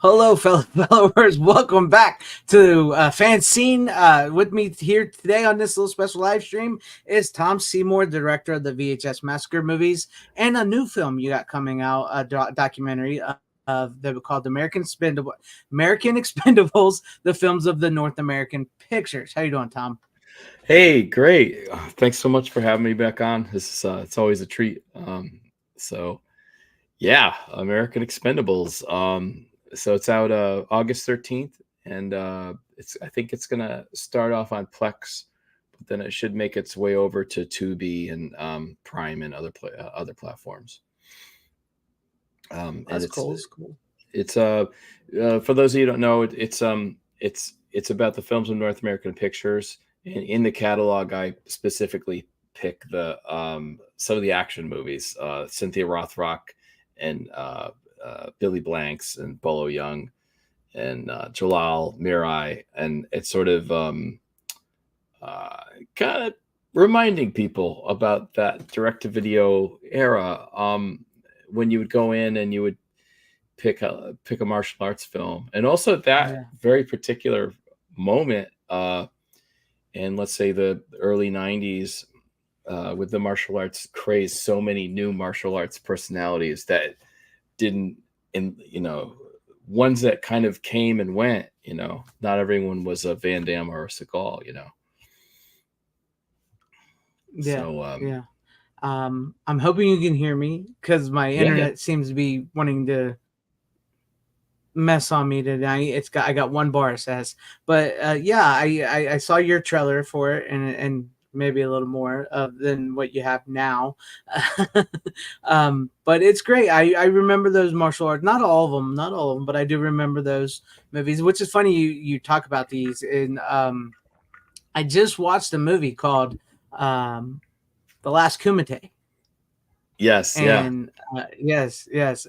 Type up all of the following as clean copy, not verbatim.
Hello, fellow followers. Welcome back to FanZcene. With me here today on this little special live stream is Tom Seymour, director of the VHS Massacre movies, and a new film you got coming out, a documentary of they were called American Expendables, the films of the North American pictures. How you doing, Tom? Hey, great. Thanks so much for having me back on. This is it's always a treat. So yeah, American Expendables. So it's out August 13th, and it's I think it's gonna start off on Plex, but then it should make its way over to Tubi and Prime and other platforms. And That's cool. That's cool. it's for those of you who don't know, it's about the films of North American Pictures. And in the catalog, I specifically pick the some of the action movies, Cynthia Rothrock and Billy Blanks and Bolo Young and Jalal Mirai, and it's sort of kind of reminding people about that direct-to-video era, when you would go in and you would pick a martial arts film, and also that Yeah. very particular moment. And let's say the early 90s, with the martial arts craze, so many new martial arts personalities that didn't, ones that kind of came and went, not everyone was a Van Damme or a Seagal. Yeah. So, Yeah. I'm hoping you can hear me because my yeah, yeah. internet seems to be wanting to mess on me tonight. I got one bar, it says, but yeah, I saw your trailer for it, and maybe a little more than what you have now. But it's great. I remember those martial arts, not all of them, but I do remember those movies. Which is funny you talk about these. And I just watched a movie called The Last Kumite. Yes, yeah. And yes.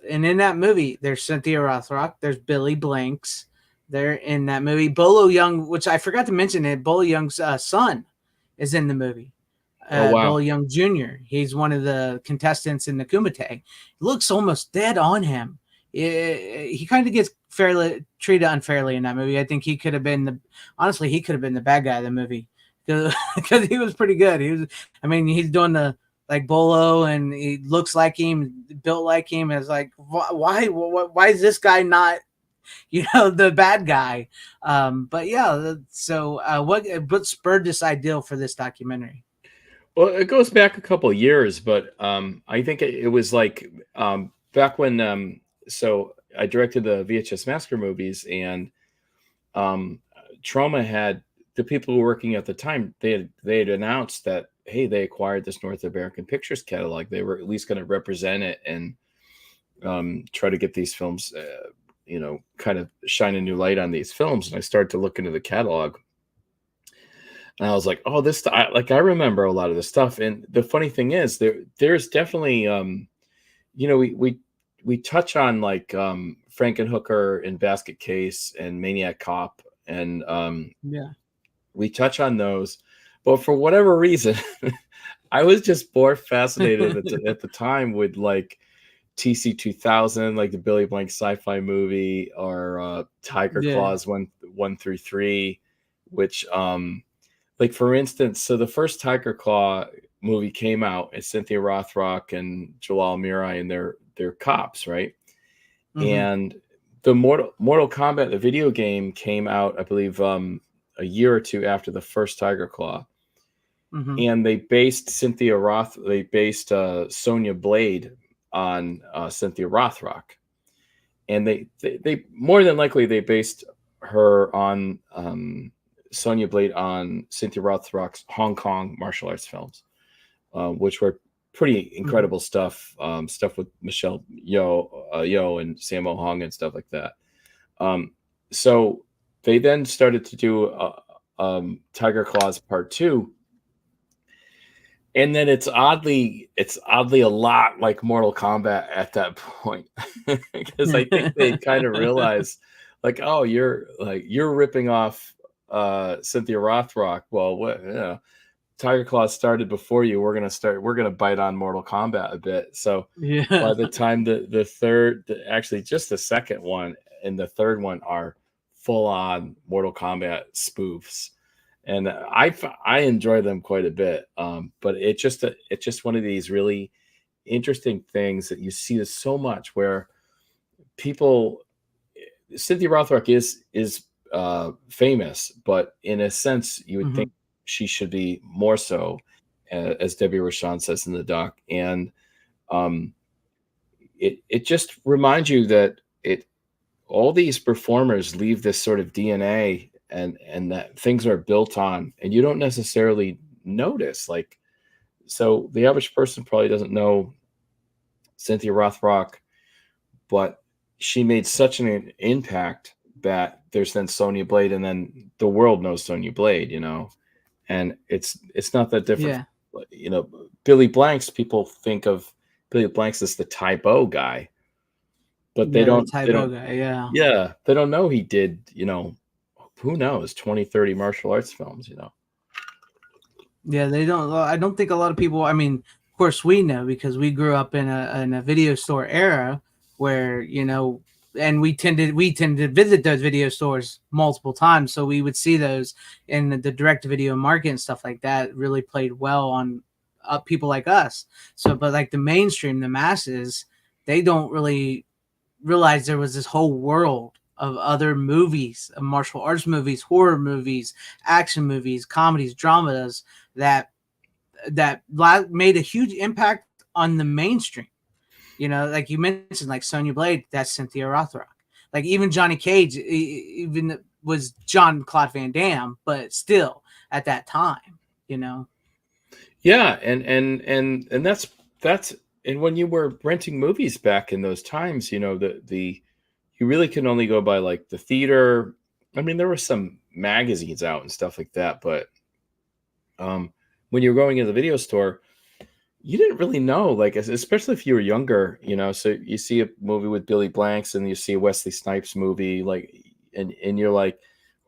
And in that movie, there's Cynthia Rothrock, there's Billy Blanks. They're in that movie. Bolo Young, which I forgot to mention, it Bolo Young's son is in the movie. Oh, Bolo wow. Young Jr. He's one of the contestants in the Kumite. He looks almost dead on him. He kind of gets fairly treated unfairly in that movie. I think he could have been he could have been the bad guy of the movie because he was pretty good. He's doing the like Bolo, and he looks like him, built like him. It's like, why is this guy not, the bad guy? But yeah, so what spurred this ideal for this documentary? Well, it goes back a couple of years, but I think it was like back when. So I directed the VHS Massacre movies, and Trauma had the people who were working at the time. They had announced that, hey, they acquired this North American Pictures catalog. They were at least going to represent it and try to get these films, kind of shine a new light on these films. And I started to look into the catalog. And I was like, oh, I remember a lot of this stuff. And the funny thing is, there's definitely, we touch on like Frankenhooker and Basket Case and Maniac Cop, and Yeah. we touch on those. But for whatever reason, I was just more fascinated at the time with like TC 2000, like the Billy Blank sci-fi movie, or Tiger Yeah. Claws 1 through 3, which like for instance, so the first Tiger Claw movie came out, and Cynthia Rothrock and Jalal Mirai, and they're cops, right? Mm-hmm. And the Mortal Kombat, the video game, came out, I believe, a year or two after the first Tiger Claw, Mm-hmm. and they based Sonya Blade on Cynthia Rothrock, and they more than likely they based her on Sonya Blade on Cynthia Rothrock's Hong Kong martial arts films, which were pretty Mm-hmm. incredible stuff. Stuff with Michelle Yeoh and Sammo Hung and stuff like that. So they then started to do Tiger Claws Part 2, and then it's oddly a lot like Mortal Kombat at that point, because I think they kind of realized, like, oh, you're ripping off Cynthia Rothrock. Well, Tiger Claw started before you. We're gonna bite on Mortal Kombat a bit. So by Yeah. the time the third, actually just the second one, and the third one are full on Mortal Kombat spoofs, and I enjoy them quite a bit. But it's just one of these really interesting things that you see this so much where people. Cynthia Rothrock is famous, but in a sense, you would think she should be more so, as Debbie Rochon says in the doc. And it just reminds you that all these performers leave this sort of DNA and that things are built on, and you don't necessarily notice. Like, so the average person probably doesn't know Cynthia Rothrock, but she made such an impact that there's then Sonya Blade, and then the world knows Sonya Blade, and it's not that different. Yeah. Billy Blanks, people think of Billy Blanks as the Tybo guy, but they don't. The Tybo guy, yeah. Yeah, they don't know he did. Who knows, 20, 30 martial arts films. Yeah, they don't. I don't think a lot of people. I mean, of course, we know because we grew up in a video store era where and we tended to visit those video stores multiple times, so we would see those in the direct to video market and stuff like that. Really played well on people like us. So, but like the mainstream, the masses, they don't really realize there was this whole world of other movies, of martial arts movies, horror movies, action movies, comedies, dramas that made a huge impact on the mainstream. Like you mentioned, like Sonya Blade, that's Cynthia Rothrock. Like even Johnny Cage, even was Jean-Claude Van Damme, but still at that time, Yeah, and that's and when you were renting movies back in those times, the you really can only go by like the theater. I mean, there were some magazines out and stuff like that, but when you were going into the video store, you didn't really know, like, especially if you were younger, so you see a movie with Billy Blanks and you see a Wesley Snipes movie, like, and you're like,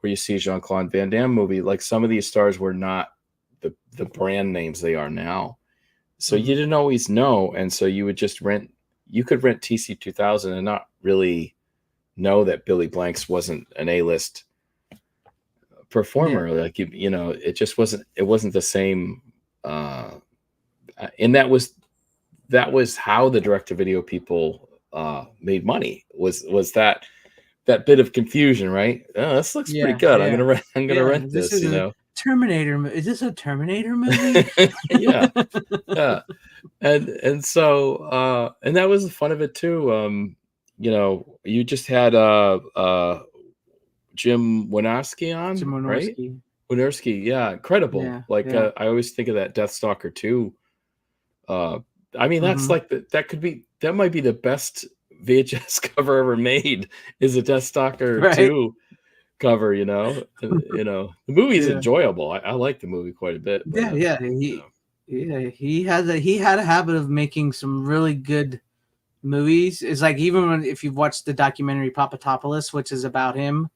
or you see a Jean-Claude Van Damme movie, like some of these stars were not the brand names they are now. So you didn't always know. And so you would just you could rent TC-2000 and not really know that Billy Blanks wasn't an A-list performer. Yeah. Like, it just wasn't the same. And that was how the direct-to-video people made money, was that bit of confusion, right? Oh, this looks pretty good. Yeah. I'm gonna rent this. Terminator. Is this a Terminator movie? Yeah. And so and that was the fun of it too. You just had Jim Wynorski on, right? Wynorski, yeah, incredible. Yeah, I always think of that Deathstalker 2. I mean, that's like that might be the best VHS cover ever made, is a Deathstalker 2 cover. The movie's enjoyable. I like the movie quite a bit. But, he had a habit of making some really good movies. It's like, even if you've watched the documentary Papatopoulos, which is about him,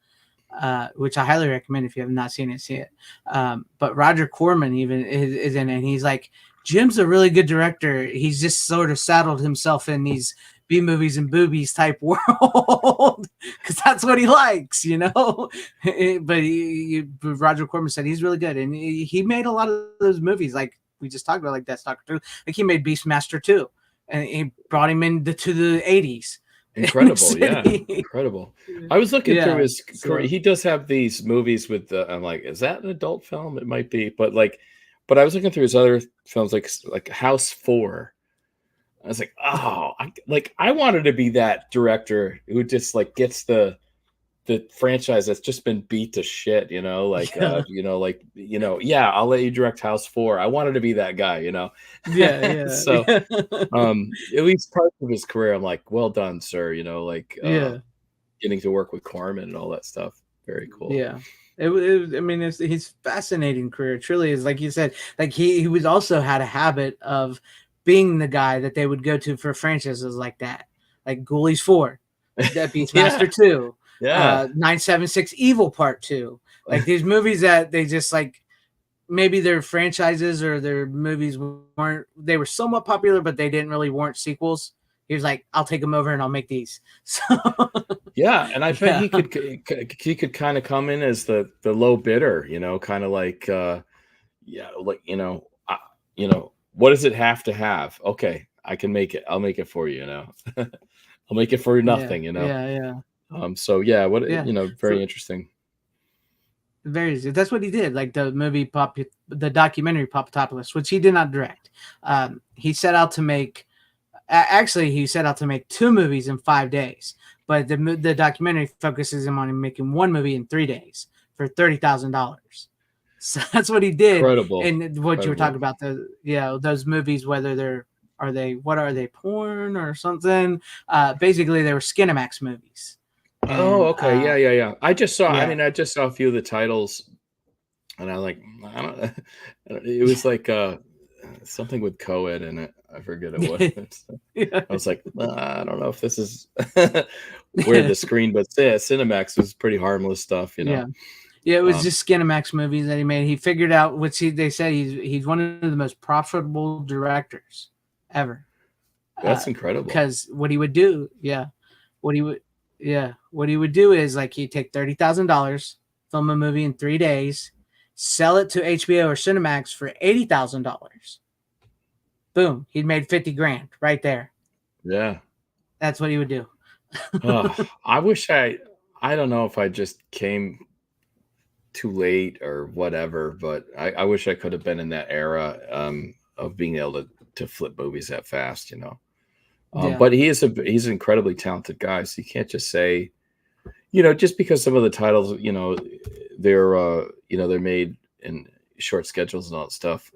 which I highly recommend if you have not seen it, see it. But Roger Corman even is in it, and he's like, Jim's a really good director. He's just sort of saddled himself in these B movies and boobies type world because that's what he likes, But Roger Corman said he's really good, and he made a lot of those movies, like we just talked about, like Deathstalker 2. Like he made Beastmaster 2, and he brought him to the 80s. Incredible, yeah, incredible. I was looking through his. He does have these movies with I'm like, is that an adult film? It might be, but I was looking through his other films, like House 4. I was like, oh, I wanted to be that director who just like gets the franchise that's just been beat to shit, yeah, I'll let you direct House 4. I wanted to be that guy, Yeah. So, at least part of his career, I'm like, well done, sir. Getting to work with Corman and all that stuff, very cool. Yeah. I mean, his fascinating career truly is, like you said, like he was also had a habit of being the guy that they would go to for franchises like that, like Ghoulies 4, that Beastmaster 2, 976 Evil Part 2, like these movies that they just like, maybe their franchises or their movies they were somewhat popular, but they didn't really warrant sequels. he was like, I'll take them over and I'll make these. So Yeah, and I bet yeah, he could kind of come in as the low bidder, kind of like yeah, like what does it have to have? Okay, I can make it. I'll make it for you. I'll make it for yeah, nothing. yeah, yeah, So yeah, yeah. very interesting. Very easy. That's what he did. Like the documentary Poptopolis, which he did not direct. He set out to make. Actually, he set out to make 2 movies in 5 days, but the documentary focuses him on making 1 movie in 3 days for $30,000. So that's what he did. Incredible, And what you were talking incredible. about, those movies, whether what are they, porn or something? Basically, they were Skinamax movies, Oh, and okay, yeah, yeah, yeah. I just saw. I yeah, mean, I just saw a few of the titles, and I like. I don't. It was like something with co-ed in it. I forget it was. yeah, I was like, I don't know if this is where the screen, but yeah, Cinemax was pretty harmless stuff. yeah. Yeah, it was Um, just Skinamax movies that he made. He figured out they said he's one of the most profitable directors ever. that's incredible. Because what he would do, what he would, what he would do is like he'd take $30,000, film a movie in 3 days, sell it to HBO or Cinemax for $80,000. Boom, he'd made 50 grand right there. Yeah. That's what he would do. I wish I don't know if I just came too late or whatever, but I wish I could have been in that era of being able to flip movies that fast. Yeah, But he's an incredibly talented guy, so you can't just say, just because some of the titles, they're made in short schedules and all that stuff.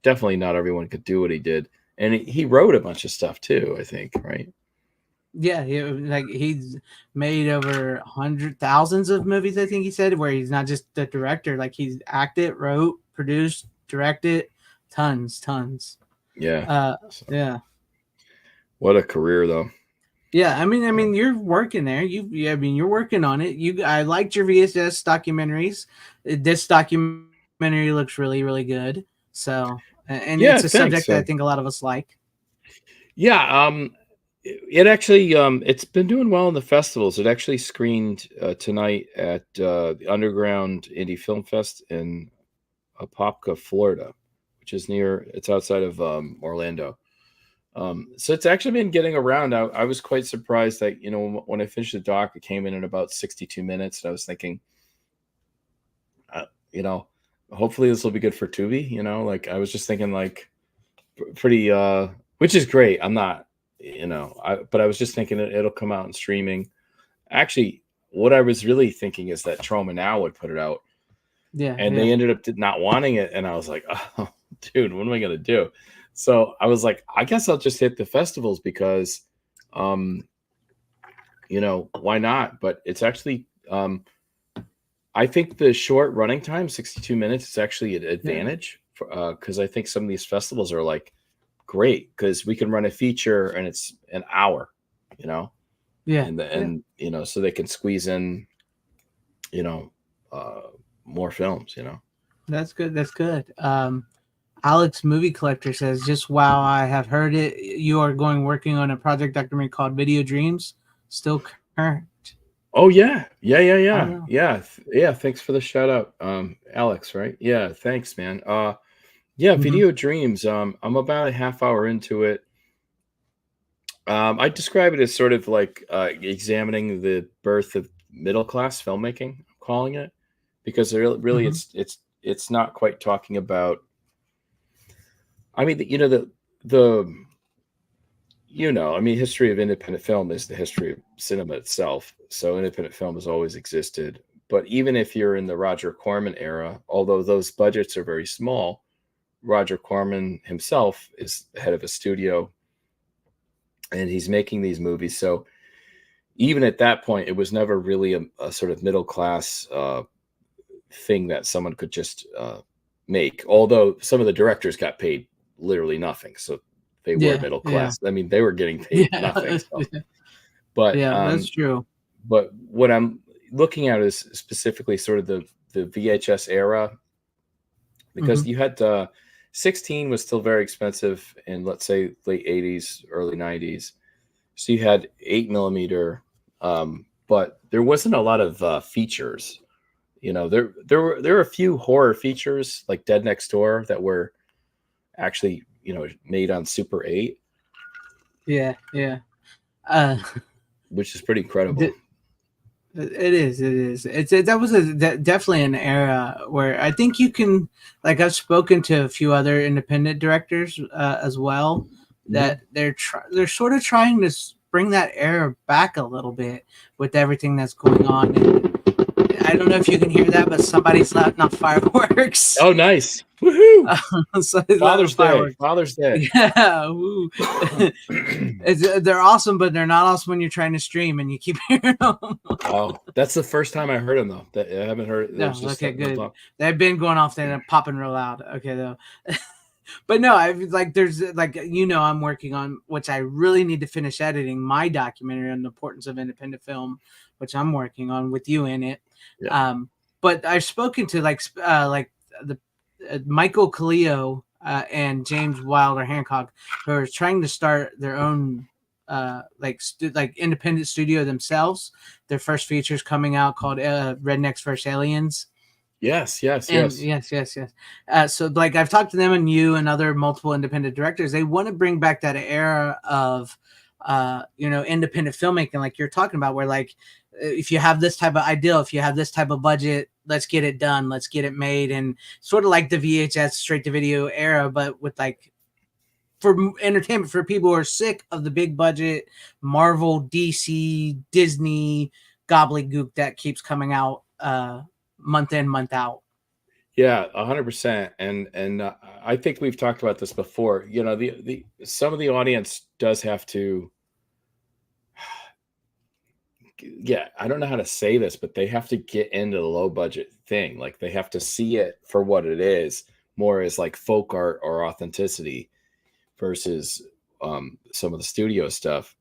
Definitely not everyone could do what he did, and he wrote a bunch of stuff too. I think, right? yeah, like he's made over thousands of movies. I think he said where he's not just the director, like he's acted, wrote, produced, directed, tons. Yeah. Uh, So, yeah, what a career, though. yeah. I mean, Um, you're working there. I mean, you're working on it. I liked your VHS documentaries. This documentary looks really, really good. So, and yeah. it's a Thanks. subject that I think a lot of us like. Yeah. It actually it's been doing well in the festivals. It actually screened tonight at the Underground Indie Film Fest in Apopka, Florida, which is it's outside of Orlando. So it's actually been getting around. I was quite surprised that when I finished the doc, it came in at about 62 minutes. And I was thinking, uh, you know, hopefully this will be good for Tubi. Like I was just thinking, like pretty, which is great. I'm not, but I was just thinking it'll come out in streaming. Actually, what I was really thinking is that Troma Now would put it out, Yeah, and yeah, they ended up not wanting it, and I was like, oh, dude, what am I gonna do? So I was like, I guess I'll just hit the festivals because, um, why not? But it's actually, I think the short running time, 62 minutes, is actually an yeah, advantage because I think some of these festivals are like great because we can run a feature and it's an hour, you know, yeah, and yeah. so they can squeeze in, you know, uh, more films. That's good. That's good. Alex Movie Collector says, just wow, I have heard it. You are working on a project documentary called Video Dreams. Still current. Oh yeah, yeah, yeah, I don't yeah, know. yeah, yeah. Thanks for the shout out, Alex. Right? Yeah, thanks, man. Yeah, Hmm. Video Dreams. I'm about a half hour into it. I describe it as sort of like examining the birth of middle class filmmaking. I'm calling it because really, Hmm. it's not quite talking about. I mean, the I mean, history of independent film is the history of cinema itself. So independent film has always existed. But even if you're in the Roger Corman era, although those budgets are very small, Roger Corman himself is head of a studio and he's making these movies. So even at that point, it was never really a sort of middle class thing that someone could just make. Although some of the directors got paid literally nothing, so they were Yeah, middle yeah, class. I mean, they were getting paid nothing. yeah, So, but yeah. That's true. what I'm looking at is specifically sort of the VHS era Hmm. because you had 16 was still very expensive in let's say late 80s, early 90s. So you had 8 millimeter, but there wasn't a lot of features. You know, there were a few horror features like Dead Next Door that were actually, you know, made on Super 8, Yeah, yeah. Uh, which is pretty incredible. It is. It is. That was definitely an era where I think you can, like, I've spoken to a few other independent directors as well, that they're sort of trying to bring that era back a little bit with everything that's going on. And I don't know if you can hear that, but somebody's letting off fireworks. Oh, nice. Woohoo! So Father's Day. Father's Day. Yeah, they're awesome, but they're not awesome when you're trying to stream and you keep hearing them. Oh, that's the first time I heard them though. That I haven't heard. No, okay, good. They've been going off there and popping real loud. Okay, though. But no, I like there's like, you know, I'm working on, which I really need to finish editing, my documentary on the importance of independent film, which I'm working on with you in it. Yeah. But I've spoken to like the Michael Caleo and James Wilder Hancock, who are trying to start their own like independent studio themselves. Their first feature's coming out called Rednecks vs. Aliens. Yes. So like I've talked to them and you and other multiple independent directors. They want to bring back that era of you know, independent filmmaking, like you're talking about, where like if you have this type of ideal, if you have this type of budget, let's get it done, let's get it made, and sort of like the VHS straight to video era, but with like for entertainment for people who are sick of the big budget Marvel, DC, Disney gobbledygook that keeps coming out month in, month out. Yeah, 100%. And I think we've talked about this before. You know, the some of the audience does have to. Yeah, I don't know how to say this, but they have to get into the low budget thing. Like they have to see it for what it is, more as like folk art or authenticity versus some of the studio stuff.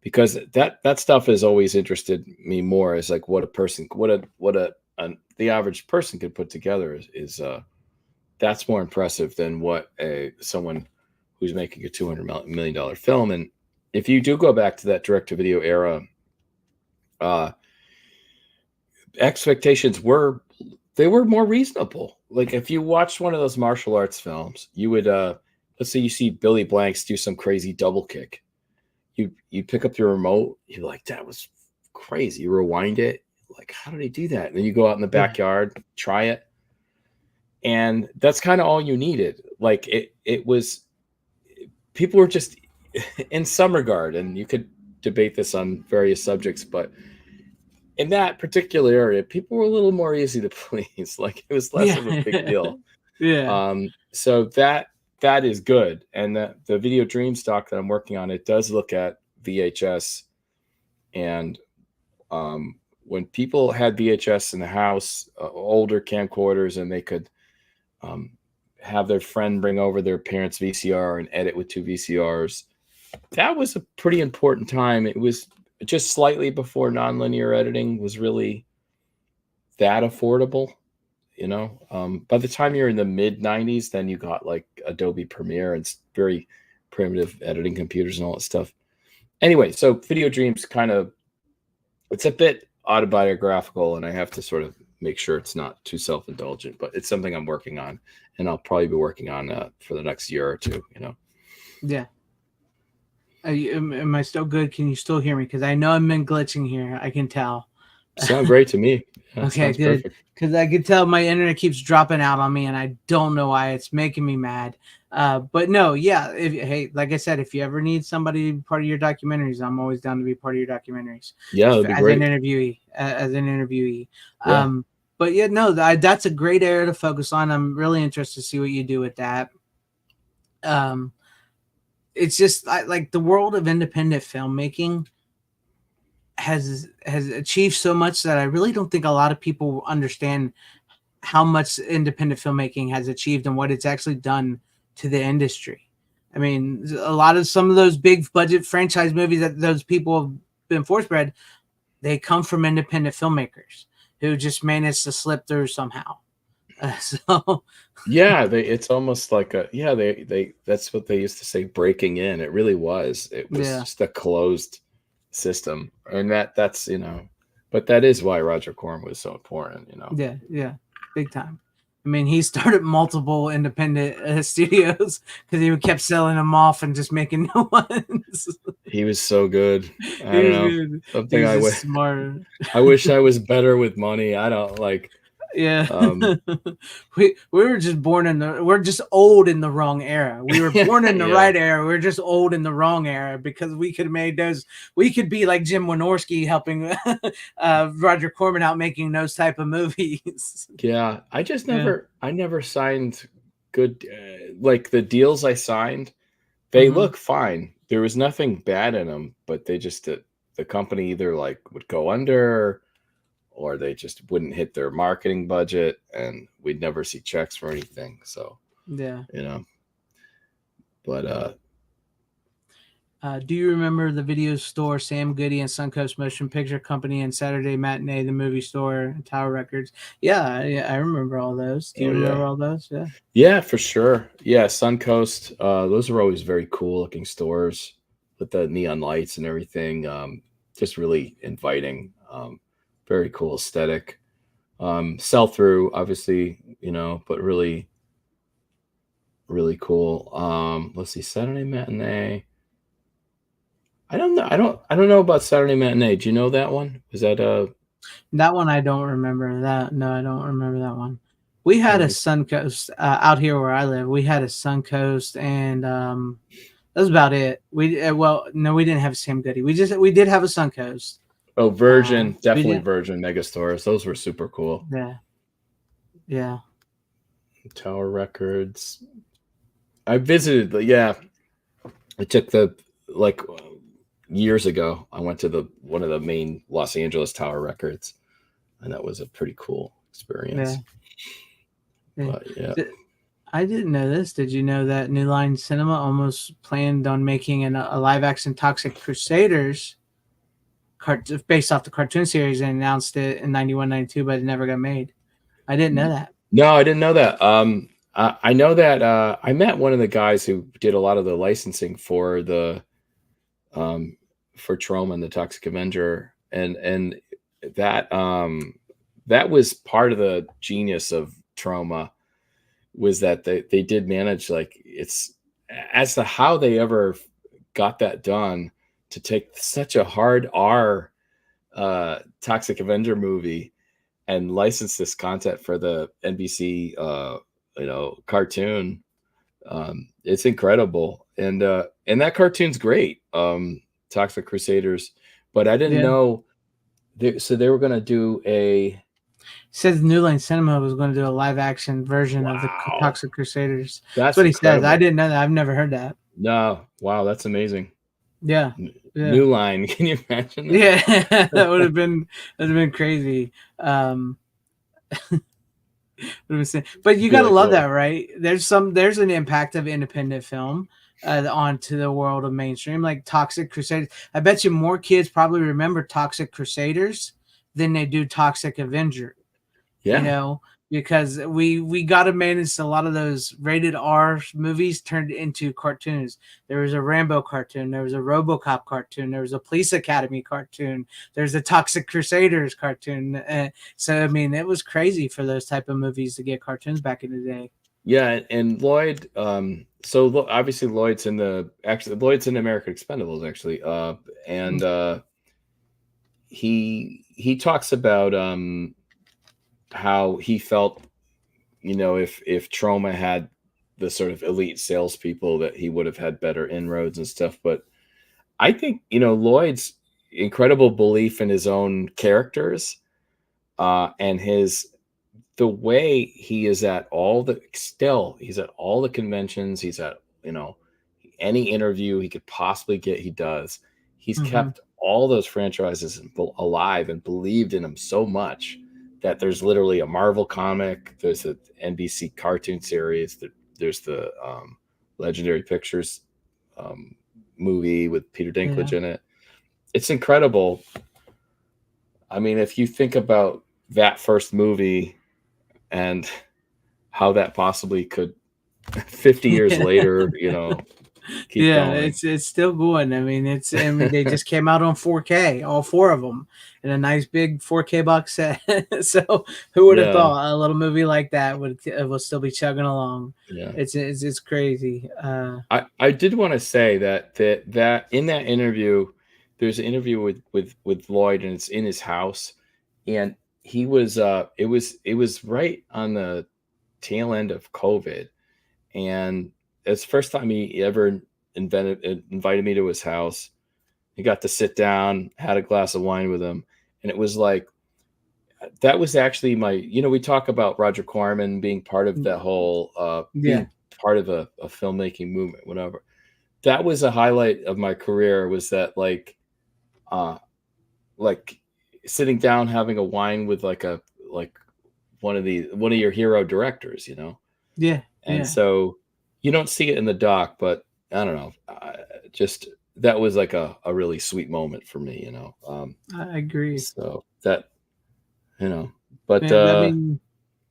Because that stuff has always interested me more as like what a person, the average person could put together is that's more impressive than what someone who's making a $200 million film. And if you do go back to that direct-to-video era, expectations were more reasonable. Like if you watched one of those martial arts films, you would let's say you see Billy Blanks do some crazy double kick. You pick up your remote, you're like, that was crazy. You rewind it, like, how did he do that? And then you go out in the backyard, try it. And that's kind of all you needed. Like it was, people were just in some regard, and you could debate this on various subjects, but in that particular area, people were a little more easy to please. Like it was less of a big deal. Yeah. So that is good. And the Video Dream stock that I'm working on, it does look at VHS. And when people had VHS in the house, older camcorders, and they could have their friend bring over their parents' VCR and edit with 2 VCRs, that was a pretty important time. It was just slightly before nonlinear editing was really that affordable. You know, by the time you're in the mid 90s, then you got like Adobe Premiere and very primitive editing computers and all that stuff. Anyway, so Video Dreams it's a bit autobiographical, and I have to sort of make sure it's not too self-indulgent, but it's something I'm working on, and I'll probably be working on for the next year or two, you know? Yeah. Am I still good? Can you still hear me? Because I know I've been glitching here. I can tell. Sound great to me. Okay, good. Because I can tell my internet keeps dropping out on me, and I don't know why. It's making me mad. But no, yeah. Hey, like I said, if you ever need somebody to be part of your documentaries, I'm always down to be part of your documentaries. Yeah, that'd be great. As an interviewee. Yeah. But yeah, no, that's a great area to focus on. I'm really interested to see what you do with that. It's just like the world of independent filmmaking has achieved so much that I really don't think a lot of people understand how much independent filmmaking has achieved and what it's actually done to the industry. I mean, some of those big budget franchise movies that those people have been force bred, they come from independent filmmakers who just managed to slip through somehow. So Yeah, it's almost like they that's what they used to say, breaking in. It really was. It was yeah, just a closed system. And that's, but that is why Roger Corman was so important. yeah, big time. I mean, he started multiple independent studios because he kept selling them off and just making new ones. He was so good. I He don't was know. good. He Something was just smart. I wish I was better with money. I don't like Yeah. um We were just we're just old in the wrong era. We were born in the yeah. right era. We're just old in the wrong era because we could have made those. We could be like Jim Wynorski helping Roger Corman out making those type of movies. Yeah, Yeah. I never signed good like the deals I signed, they Hmm. look fine. There was nothing bad in them, but they just the company either like would go under or they just wouldn't hit their marketing budget and we'd never see checks for anything. So, Yeah. you know, but Do you remember the video store, Sam Goody and Suncoast Motion Picture Company, and Saturday Matinee, the movie store, and Tower Records? Yeah, yeah, I remember all those. Do oh you yeah. remember all those? Yeah. Yeah, for sure. Yeah, Suncoast, those are always very cool looking stores with the neon lights and everything. Just really inviting. Very cool aesthetic. Sell through, obviously, but really, really cool. Let's see, Saturday Matinee. I don't know. I don't know about Saturday Matinee. Do you know that one? Is that That one I don't remember. That no, I don't remember that one. We had a let Suncoast out here where I live. We had a Suncoast, and that was about it. We well, no, we didn't have Sam Goody. We did have a Suncoast. oh, Virgin, We definitely didn't. Virgin Megastores. Those were super cool. Yeah, yeah, Tower Records. I visited, yeah. I took like years ago. I went to the one of the main Los Angeles Tower Records, and that was a pretty cool yeah. experience. yeah. But yeah, I didn't know this. Did you know that New Line Cinema almost planned on making a live action Toxic Crusaders based off the cartoon series and announced it in 91, 92, but it never got made. I didn't know that. no, I didn't know that. I know that I met one of the guys who did a lot of the licensing for the um, for Troma and the Toxic Avenger, and that that was part of the genius of Troma was that they did manage like it's as to how they ever got that done to take such a hard R Toxic Avenger movie and license this content for the NBC cartoon. It's incredible, and that cartoon's great. Toxic Crusaders, but I didn't Yeah. know. So they were going to do a Says New Line Cinema was going to do a live action version of the wow. Toxic Crusaders. That's That's what he says. I incredible. didn't know that. I've never heard that. No, wow, that's amazing. Yeah. Yeah. New Line, can you imagine that? Yeah. That would have been crazy. But you gotta Really love that, cool. right? There's an impact of independent film onto the world of mainstream, like Toxic Crusaders. I bet you more kids probably remember Toxic Crusaders than they do Toxic Avenger. You Yeah, know, because we got to manage a lot of those rated R movies turned into cartoons. There was a Rambo cartoon, there was a RoboCop cartoon, there was a Police Academy cartoon, there's a Toxic Crusaders cartoon. So I mean, it was crazy for those type of movies to get cartoons back in the day. yeah, and Lloyd. Obviously Lloyd's in American Expendables actually, and he talks about how he felt, if Troma had the sort of elite salespeople that he would have had better inroads and stuff. But I think Lloyd's incredible belief in his own characters and the way he is at he's at all the conventions, he's at any interview he could possibly get, he does. He's Mm-hmm. kept all those franchises alive and believed in them so much that there's literally a Marvel comic, there's an NBC cartoon series, there's the Legendary Pictures um, movie with Peter Yeah, Dinklage in it. It's incredible. I mean, if you think about that first movie and how that possibly could 50 years Yeah. later, keep Yeah, going. it's still going. I mean, they just came out on 4K, all four of them, in a nice big 4K box set. So who would have Yeah, thought a little movie like that would still be chugging along? yeah. It's crazy. I did want to say that in that interview, there's an interview with Lloyd, and it's in his house, and he was it was right on the tail end of COVID, and it's the first time he ever invited me to his house. He got to sit down, had a glass of wine with him, and it was like that was actually my, we talk about Roger Corman being part of that whole Yeah, being part of a filmmaking movement, whatever. That was a highlight of my career, was that uh like sitting down having a wine with like one of your hero directors, yeah, and yeah. so you don't see it in the doc, but I don't know, just that was like a really sweet moment for me, I agree. so that, you know but Yeah, I mean,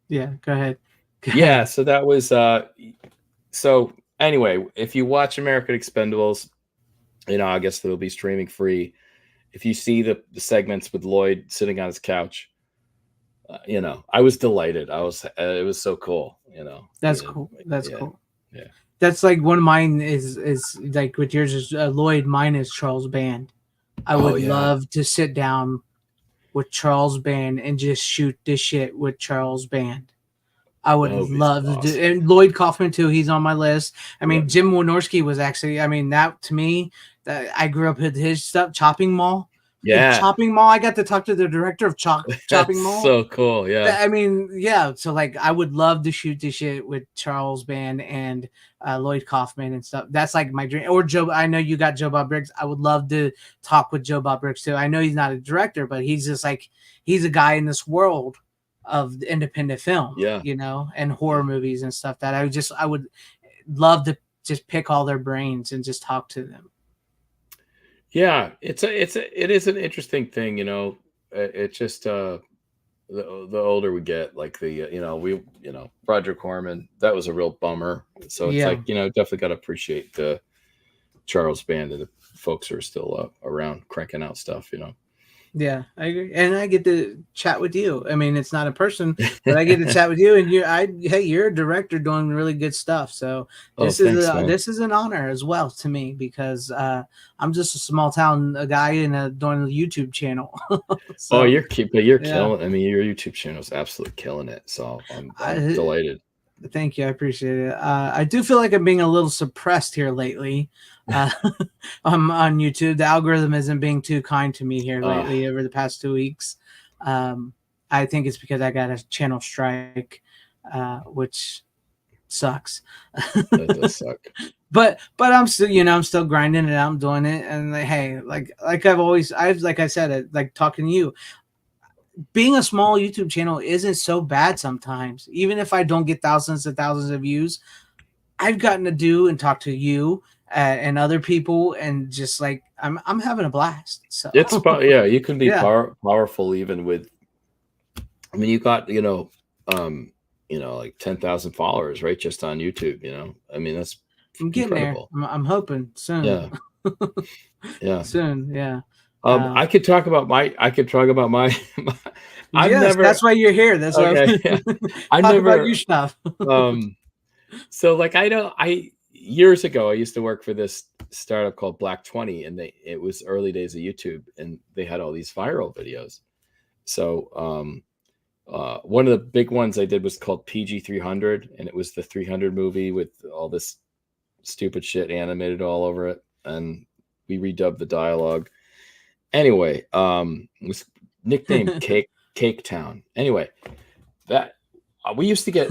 yeah. Go ahead. Go yeah, ahead. so that was so anyway, if you watch American Expendables, I guess it'll be streaming free. If you see the segments with Lloyd sitting on his couch, I was delighted. It was so cool, That's cool. That's yeah, cool. yeah. That's like one of mine is like with yours is Lloyd. Mine is Charles Band. I Oh would yeah. love to sit down with Charles Band and just shoot this shit with Charles Band. I would That would be love to do, awesome. and Lloyd Kaufman too. He's on my list. I Yeah. mean, Jim Wynorski was actually. I mean, that to me, that I grew up with his stuff. Chopping Mall, fucking Yeah. Chopping Mall. I got to talk to the director of That's Chopping Mall. so cool. Yeah. I mean, yeah. So like, I would love to shoot this shit with Charles Band and Lloyd Kaufman and stuff. That's like my dream. Or Joe. I know you got Joe Bob Briggs. I would love to talk with Joe Bob Briggs too. I know he's not a director, but he's just like he's a guy in this world of independent film, Yeah. and horror Yeah. movies and stuff that I would love to just pick all their brains and just talk to them. Yeah. It is an interesting thing, It just the older we get, like Roger Corman, that was a real bummer. So it's Yeah. like, definitely got to appreciate the Charles Band and the folks who are still around cranking out stuff. Yeah, I agree, and I get to chat with you. I mean, it's not a person, but I get to chat with you, and hey, you're a director doing really good stuff. So Oh, thanks, man. this is an honor as well to me because I'm just a small town guy doing a YouTube channel. Oh, So you're yeah, killing. I mean, your YouTube channel is absolutely killing it. So I'm I delighted. thank you, I appreciate it. I do feel like I'm being a little suppressed here lately. Uh, on YouTube, the algorithm isn't being too kind to me here Uh, lately over the past 2 weeks. Um, I think it's because I got a channel strike, which sucks. that does suck. But I'm still I'm still grinding it out. I'm doing it, and like, hey, like I've like I said it, like talking to you, being a small YouTube channel isn't so bad sometimes. Even if I don't get thousands and thousands of views, I've gotten to do and talk to you and other people, and just like I'm having a blast. So Yeah, you can be yeah, powerful even with. I mean, you got like 10,000 followers, right? Just on YouTube. I mean, that's I'm getting there. incredible. I'm hoping soon. Yeah, yeah. Soon, yeah. I could talk about my. I could talk about my. I've Yes, never. that's why you're here. That's why Okay. Yeah. I talk about your never. stuff. So like I years ago I used to work for this startup called Black 20, and it was early days of YouTube, and they had all these viral videos. So one of the big ones I did was called PG 300, and it was the 300 movie with all this stupid shit animated all over it, and we redubbed the dialogue. Anyway, it was nicknamed Cake Town. Anyway, that we used to get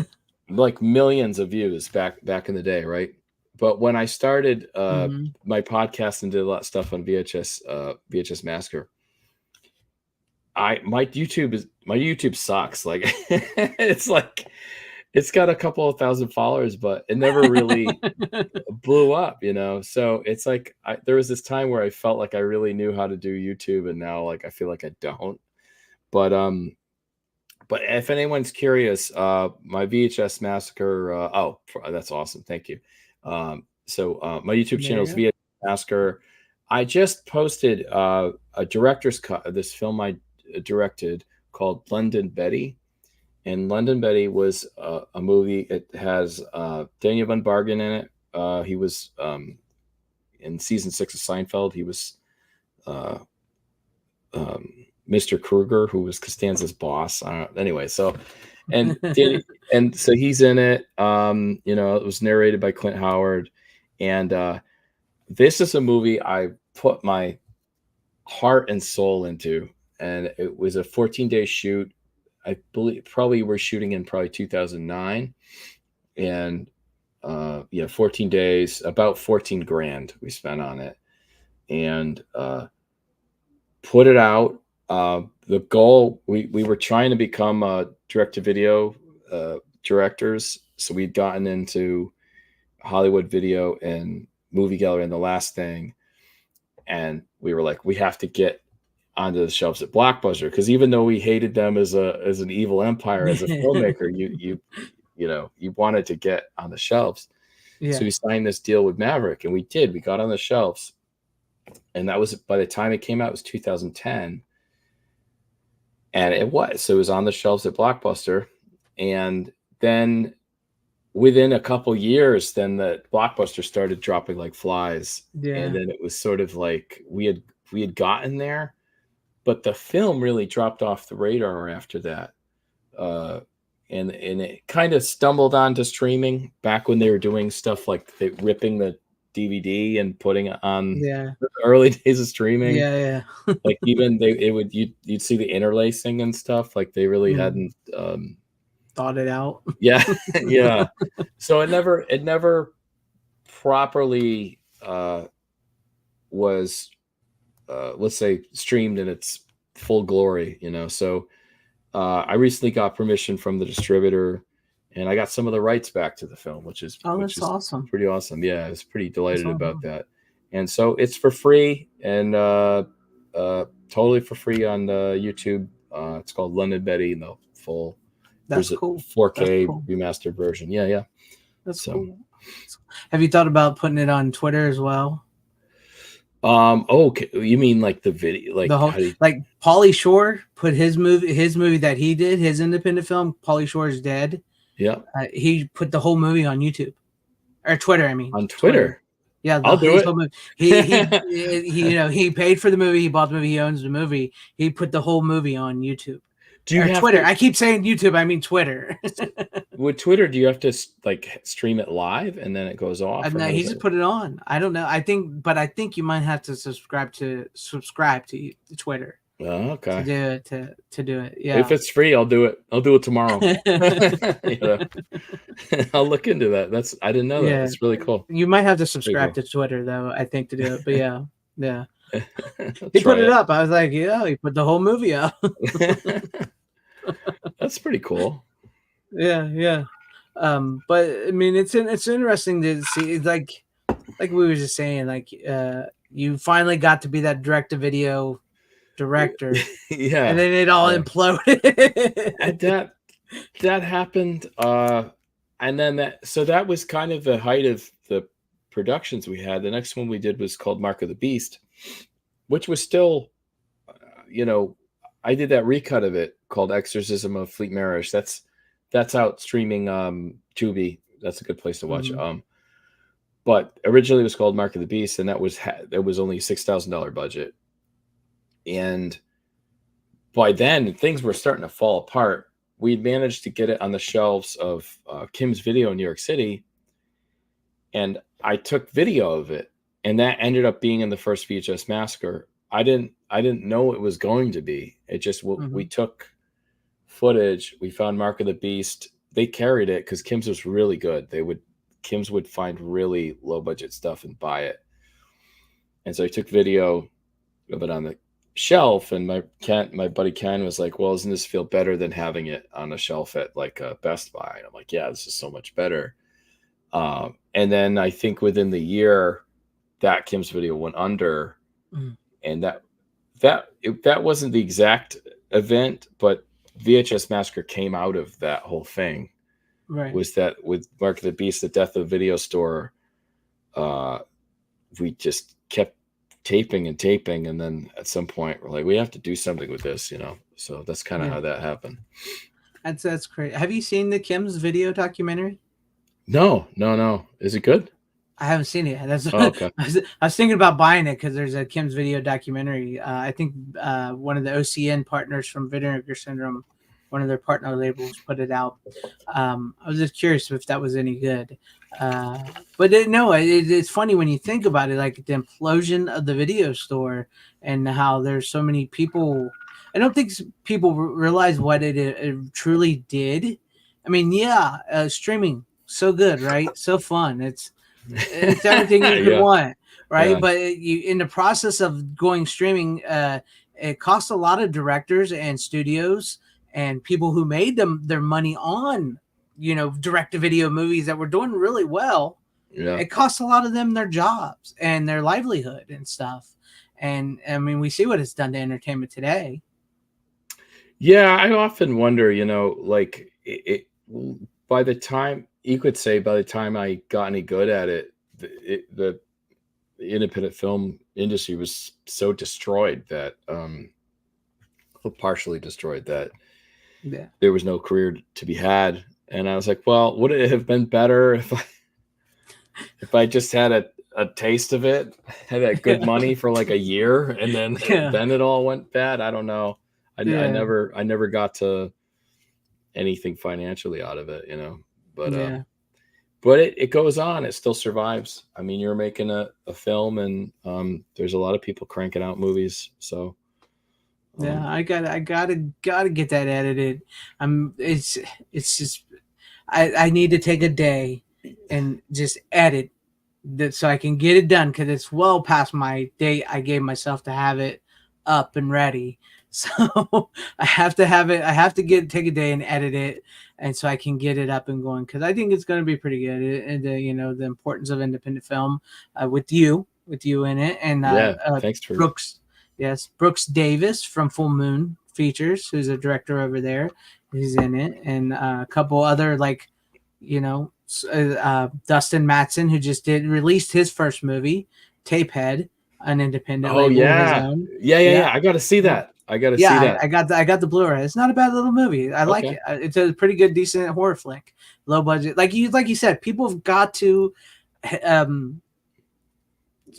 like millions of views back in the day, right? But when I started Mhm. my podcast and did a lot of stuff on VHS Massacre, my YouTube sucks. Like it's like it's got a couple of thousand followers, but it never really blew up. So it's like there was this time where I felt like I really knew how to do YouTube, and now like I feel like I don't. But But if anyone's curious, my VHS Massacre. That's awesome. Thank you. My YouTube channel There is you VHS Massacre. I just posted a director's cut of this film I directed called London Betty. And London Betty was a movie. It has Daniel Van Bargen in it. He was in season 6 of Seinfeld. He was Mr. Kruger, who was Costanza's boss. Anyway, so and so he's in it. It was narrated by Clint Howard, and this is a movie I put my heart and soul into, and it was a 14-day shoot. I believe probably we're shooting in probably 2009, and 14 days, about 14 grand we spent on it, and put it out. The goal, we were trying to become direct-to-video directors, so we'd gotten into Hollywood Video and Movie Gallery and The Last Thing, and we were like, we have to get onto the shelves at Blockbuster, because even though we hated them as an evil empire, as a filmmaker, you wanted to get on the shelves. Yeah. So we signed this deal with Maverick, and we did. We got on the shelves, and that was, by the time it came out, it was 2010, and it was on the shelves at Blockbuster. And then within a couple years, then the Blockbuster started dropping like flies. Yeah. And then it was sort of like we had gotten there, but the film really dropped off the radar after that. And it kind of stumbled onto streaming back when they were doing stuff like ripping the DVD and putting it on the early days of streaming. Yeah. Like even you'd see the interlacing and stuff. Like they really hadn't thought it out. Yeah. Yeah. So it never properly was let's say streamed in its full glory, so I recently got permission from the distributor, and I got some of the rights back to the film, which is awesome. Pretty awesome. Yeah, I was pretty delighted about that. And so it's for free, and totally for free on YouTube. It's called London Betty, and the full That's cool 4K remastered version. Yeah. That's cool. Have you thought about putting it on Twitter as well? Okay. You mean like the video, like the whole, like Pauly Shore put his movie that he did, his independent film, Pauly Shore's Dead. Yeah. He put the whole movie on YouTube or Twitter. I mean, on Twitter. Yeah, I'll do it. He paid for the movie. He bought the movie. He owns the movie. He put the whole movie on YouTube. Do you have Twitter? I keep saying YouTube. I mean Twitter. With Twitter, do you have to like stream it live and then it goes off? No, he just put it on. I don't know. I think you might have to subscribe to Twitter. Oh, okay. To do it. Yeah. If it's free, I'll do it. I'll do it tomorrow. I'll look into that. I didn't know that. That's really cool. You might have to subscribe to Twitter though, I think, to do it. But yeah. He put it up. I was like, yeah, he put the whole movie up. That's pretty cool. Yeah. But I mean, it's interesting to see, like we were just saying, like you finally got to be that direct-to-video director. Yeah. And then it all imploded. And that happened. And then that was kind of the height of the productions we had. The next one we did was called Mark of the Beast, which was still, I did that recut of it called Exorcism of Fleet Marriage. That's out streaming Tubi. That's a good place to watch. Mm-hmm. But originally it was called Mark of the Beast, and that was only $6,000 budget. And by then things were starting to fall apart. We'd managed to get it on the shelves of Kim's Video in New York City, and I took video of it, and that ended up being in the first VHS Massacre. I didn't know it was going to be. It just we took footage. We found Mark of the Beast. They carried it because Kim's was really good. Kim's would find really low budget stuff and buy it. And so I took video of it on the shelf, and my buddy Ken was like, well, doesn't this feel better than having it on a shelf at like a Best Buy? And I'm like, yeah, this is so much better. And then I think within the year that Kim's Video went under, and that wasn't the exact event, but VHS Massacre came out of that whole thing. Right. Was that with Mark of the Beast, the Death of the Video Store, we just kept taping, and then at some point we're like, we have to do something with this, you know. So that's kind of Yeah. how that happened. That's great. Have you seen the Kim's video documentary? No. Is it good? I haven't seen it yet. That's Oh, okay. I was thinking about buying it because there's a Kim's video documentary. I think one of the OCN partners from Vinegar Syndrome, one of their partner labels, put it out. I was just curious if that was any good. But it's funny when you think about it, like the implosion of the video store and how there's so many people. I don't think people realize what it truly did. I mean, yeah, streaming so good, right? So fun. It's everything you could Yeah. want, right? Yeah. But you, in the process of going streaming, it costs a lot of directors and studios and people who made them their money on, direct to video movies that were doing really well. Yeah. It costs a lot of them their jobs and their livelihood and stuff. And I mean, we see what it's done to entertainment today. Yeah, I often wonder, like by the time you could say, by the time I got any good at it, the independent film industry was so destroyed that, partially destroyed, that Yeah. there was no career to be had. And I was like, well, would it have been better if I just had a taste of it, had that good money for like a year, and then then it all went bad? I don't know. I never got to anything financially out of it, but but it goes on. It still survives. I mean, you're making a film, and there's a lot of people cranking out movies. So yeah, I gotta get that edited. It's just I need to take a day and just edit that so I can get it done because it's well past my date I gave myself to have it up and ready. So I have to have it. I have to take a day and edit it, and so I can get it up and going because I think it's going to be pretty good. And the importance of independent film with you in it, and thanks for Brooks. Yes, Brooks Davis from Full Moon Features, who's a director over there. He's in it, and a couple other Dustin Matson, who just released his first movie, Tapehead, an independent label of his own. Yeah. I got to see that. I got to see that. I got the Blu-ray. It's not a bad little movie. I like it. It's a pretty good, decent horror flick, low budget. Like you said, people have got to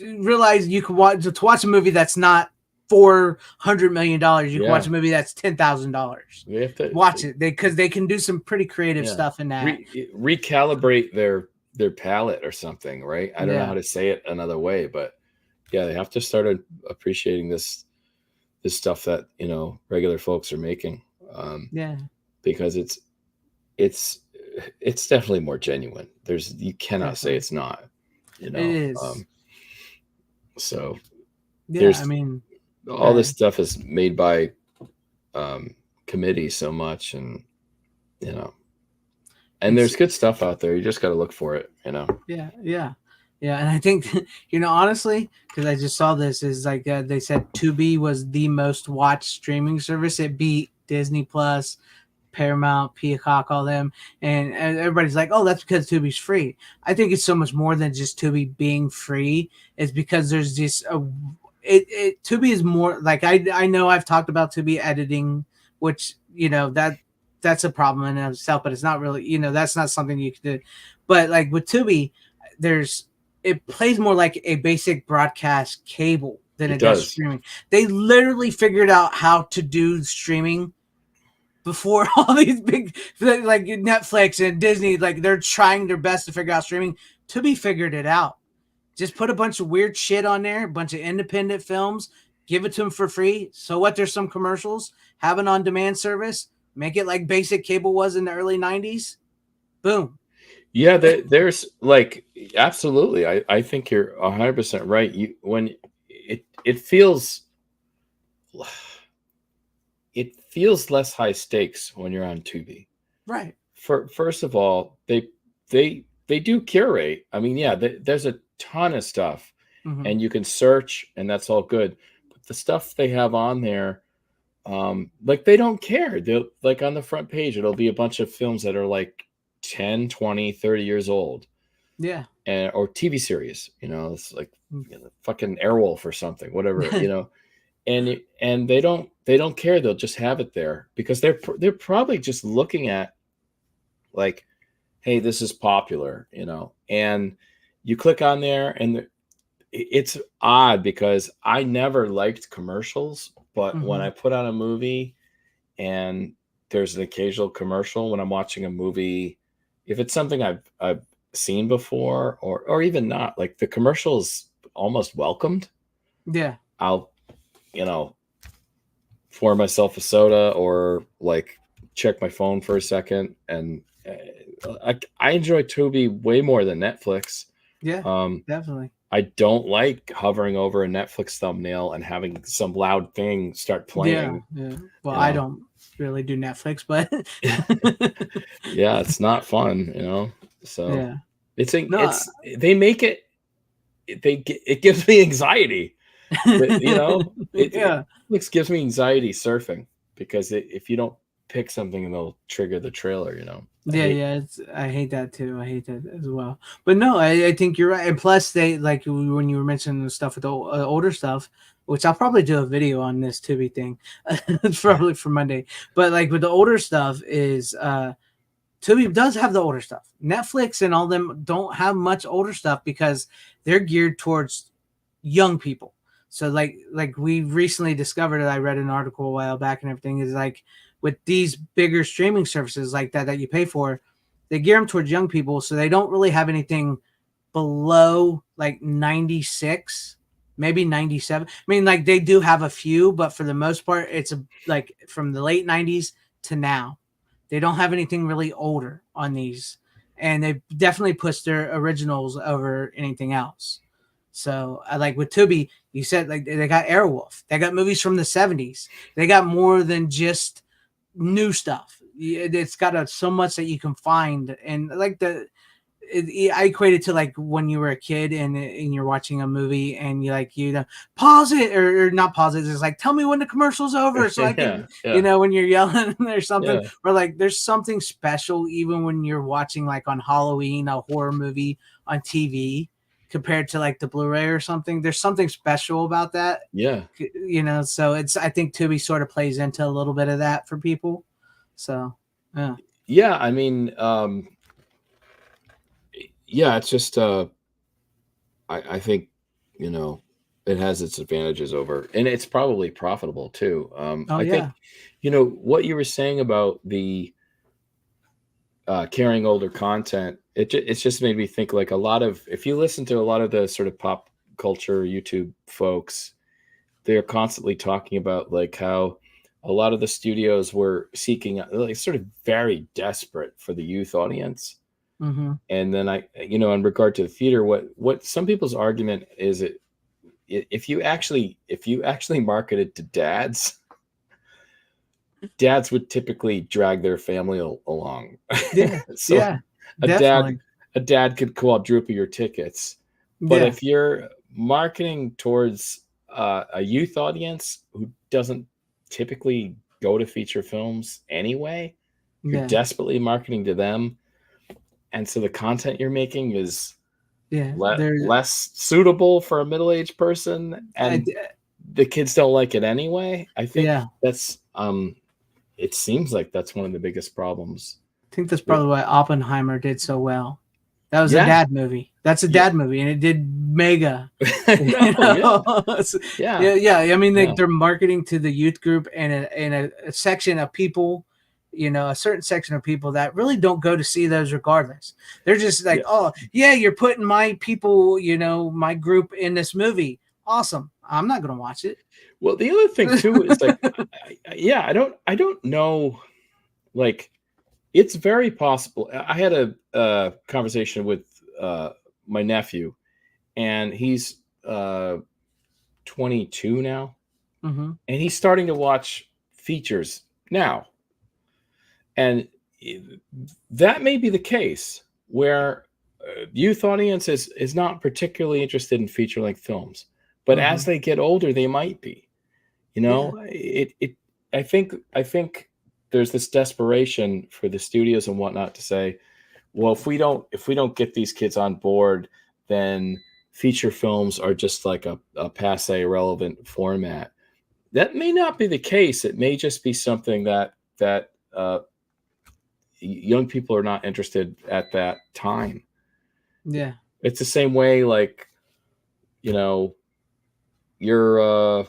realize you can watch a movie that's not $400 million. You can watch a movie that's $10,000. Watch it because they can do some pretty creative stuff in that. Recalibrate their palette or something, right? I don't know how to say it another way, but yeah, they have to start appreciating this stuff that regular folks are making. Because it's definitely more genuine. You cannot say it's not. It is. So I mean, all this stuff is made by committee so much, and and there's good stuff out there. You just got to look for it. Yeah, and I think honestly, because I just saw this, is like they said Tubi was the most watched streaming service. It beat Disney Plus, Paramount, Peacock, all them, and everybody's like, oh, that's because Tubi's free. I think it's so much more than just Tubi being free. It's because there's just Tubi is more like I know I've talked about Tubi editing, which that's a problem in itself, but it's not really that's not something you can do. But like with Tubi, it plays more like a basic broadcast cable than it does streaming. They literally figured out how to do streaming before all these big like Netflix and Disney, like they're trying their best to figure out streaming. Tubi figured it out. Just put a bunch of weird shit on there, a bunch of independent films, give it to them for free. So what? There's some commercials, have an on-demand service, make it like basic cable was in the early 90s. Boom. Yeah, there's like absolutely. I think you're 100% right. When it feels less high stakes when you're on Tubi. Right. First of all, they do curate. I mean, there's a ton of stuff, and you can search, and that's all good. But the stuff they have on there, Like they don't care. They'll like on the front page, it'll be a bunch of films that are like 10, 20, 30 years old. Yeah. And or TV series, it's like Mm. fucking Airwolf or something, whatever, and they don't care. They'll just have it there because they're probably just looking at like, hey, this is popular, and you click on there and it's odd because I never liked commercials, but when I Mhm. put on a movie and there's an occasional commercial when I'm watching a movie, if it's something I've seen before or even not, like the commercial is almost welcomed. Yeah. I'll, pour myself a soda or like check my phone for a second. And I enjoy Tubi way more than Netflix. Yeah. Um, Definitely. I don't like hovering over a Netflix thumbnail and having some loud thing start Yeah. playing. Yeah. Well, You I know, don't really do Netflix, but yeah, it's not fun. So yeah. it's No. they make it it gives me anxiety. It Yeah. Netflix gives me anxiety surfing because if you don't pick something, they'll trigger the trailer. I Yeah, hate. yeah, I hate that too. I hate that as well. But no, I think you're right. And plus, they like when you were mentioning the stuff with the older stuff, which I'll probably do a video on this Tubi thing, it's probably for Monday. But like with the older stuff is Tubi does have the older stuff. Netflix and all them don't have much older stuff because they're geared towards young people. So like we recently discovered that I read an article a while back and everything is like with these bigger streaming services like that you pay for, they gear them towards young people, so they don't really have anything below like 96, maybe 97. I mean, like they do have a few, but for the most part, like from the late 90s to now. They don't have anything really older on these, and they definitely push their originals over anything else. So I like with Tubi, you said like they got Airwolf, they got movies from the 70s, they got more than just new stuff. It's got so much that you can find, and like I equate it to like when you were a kid and you're watching a movie and you pause it or not pause it. It's like tell me when the commercial's over so I Yeah, can yeah, when you're yelling or something, yeah, or like there's something special even when you're watching like on Halloween a horror movie on TV compared to like the Blu-ray or something. There's something special about that, yeah, So I think Tubi sort of plays into a little bit of that for people. So yeah. yeah. I mean, yeah. It's just I think you know it has its advantages over, and it's probably profitable too. Oh I think yeah. what you were saying about the carrying older content. It's just made me think like a lot of if you listen to a lot of the sort of pop culture YouTube folks, they're constantly talking about like how a lot of the studios were seeking like sort of very desperate for the youth audience. Mm-hmm. And then in regard to the theater, what some people's argument is if you actually marketed to dads would typically drag their family along. Yeah. So Yeah. a dad Definitely. a dad could quadruple your tickets. But Yeah. if you're marketing towards a youth audience who doesn't typically go to feature films anyway, you're Yeah. desperately marketing to them, and so the content you're making is Yeah. There. less suitable for a middle-aged person, I. and the kids don't like it anyway. I think Yeah. that's it seems like that's one of the biggest problems. I think that's with- probably why Oppenheimer did so well. That was a yeah, dad movie. That's a yeah. dad movie, and it did mega. Yeah, yeah, Yeah, yeah. I mean, yeah, they're marketing to the youth group and a section of people, a certain section of people that really don't go to see those regardless. They're just like, yeah. oh, yeah, you're putting my people, my group in this movie. Awesome. I'm not gonna watch it. Well, the other thing too is like, yeah, I don't know, like, it's very possible. I had a conversation with my nephew, and he's 22 now, Mm-hmm. and he's starting to watch features now, and that may be the case where youth audience is not particularly interested in feature length films, but Mm-hmm. as they get older, they might be. Yeah. It I think there's this desperation for the studios and whatnot to say, well, if we don't get these kids on board, then feature films are just like a passe irrelevant format. That may not be the case. It may just be something that young people are not interested at that time. Yeah. It's the same way, like, you know, your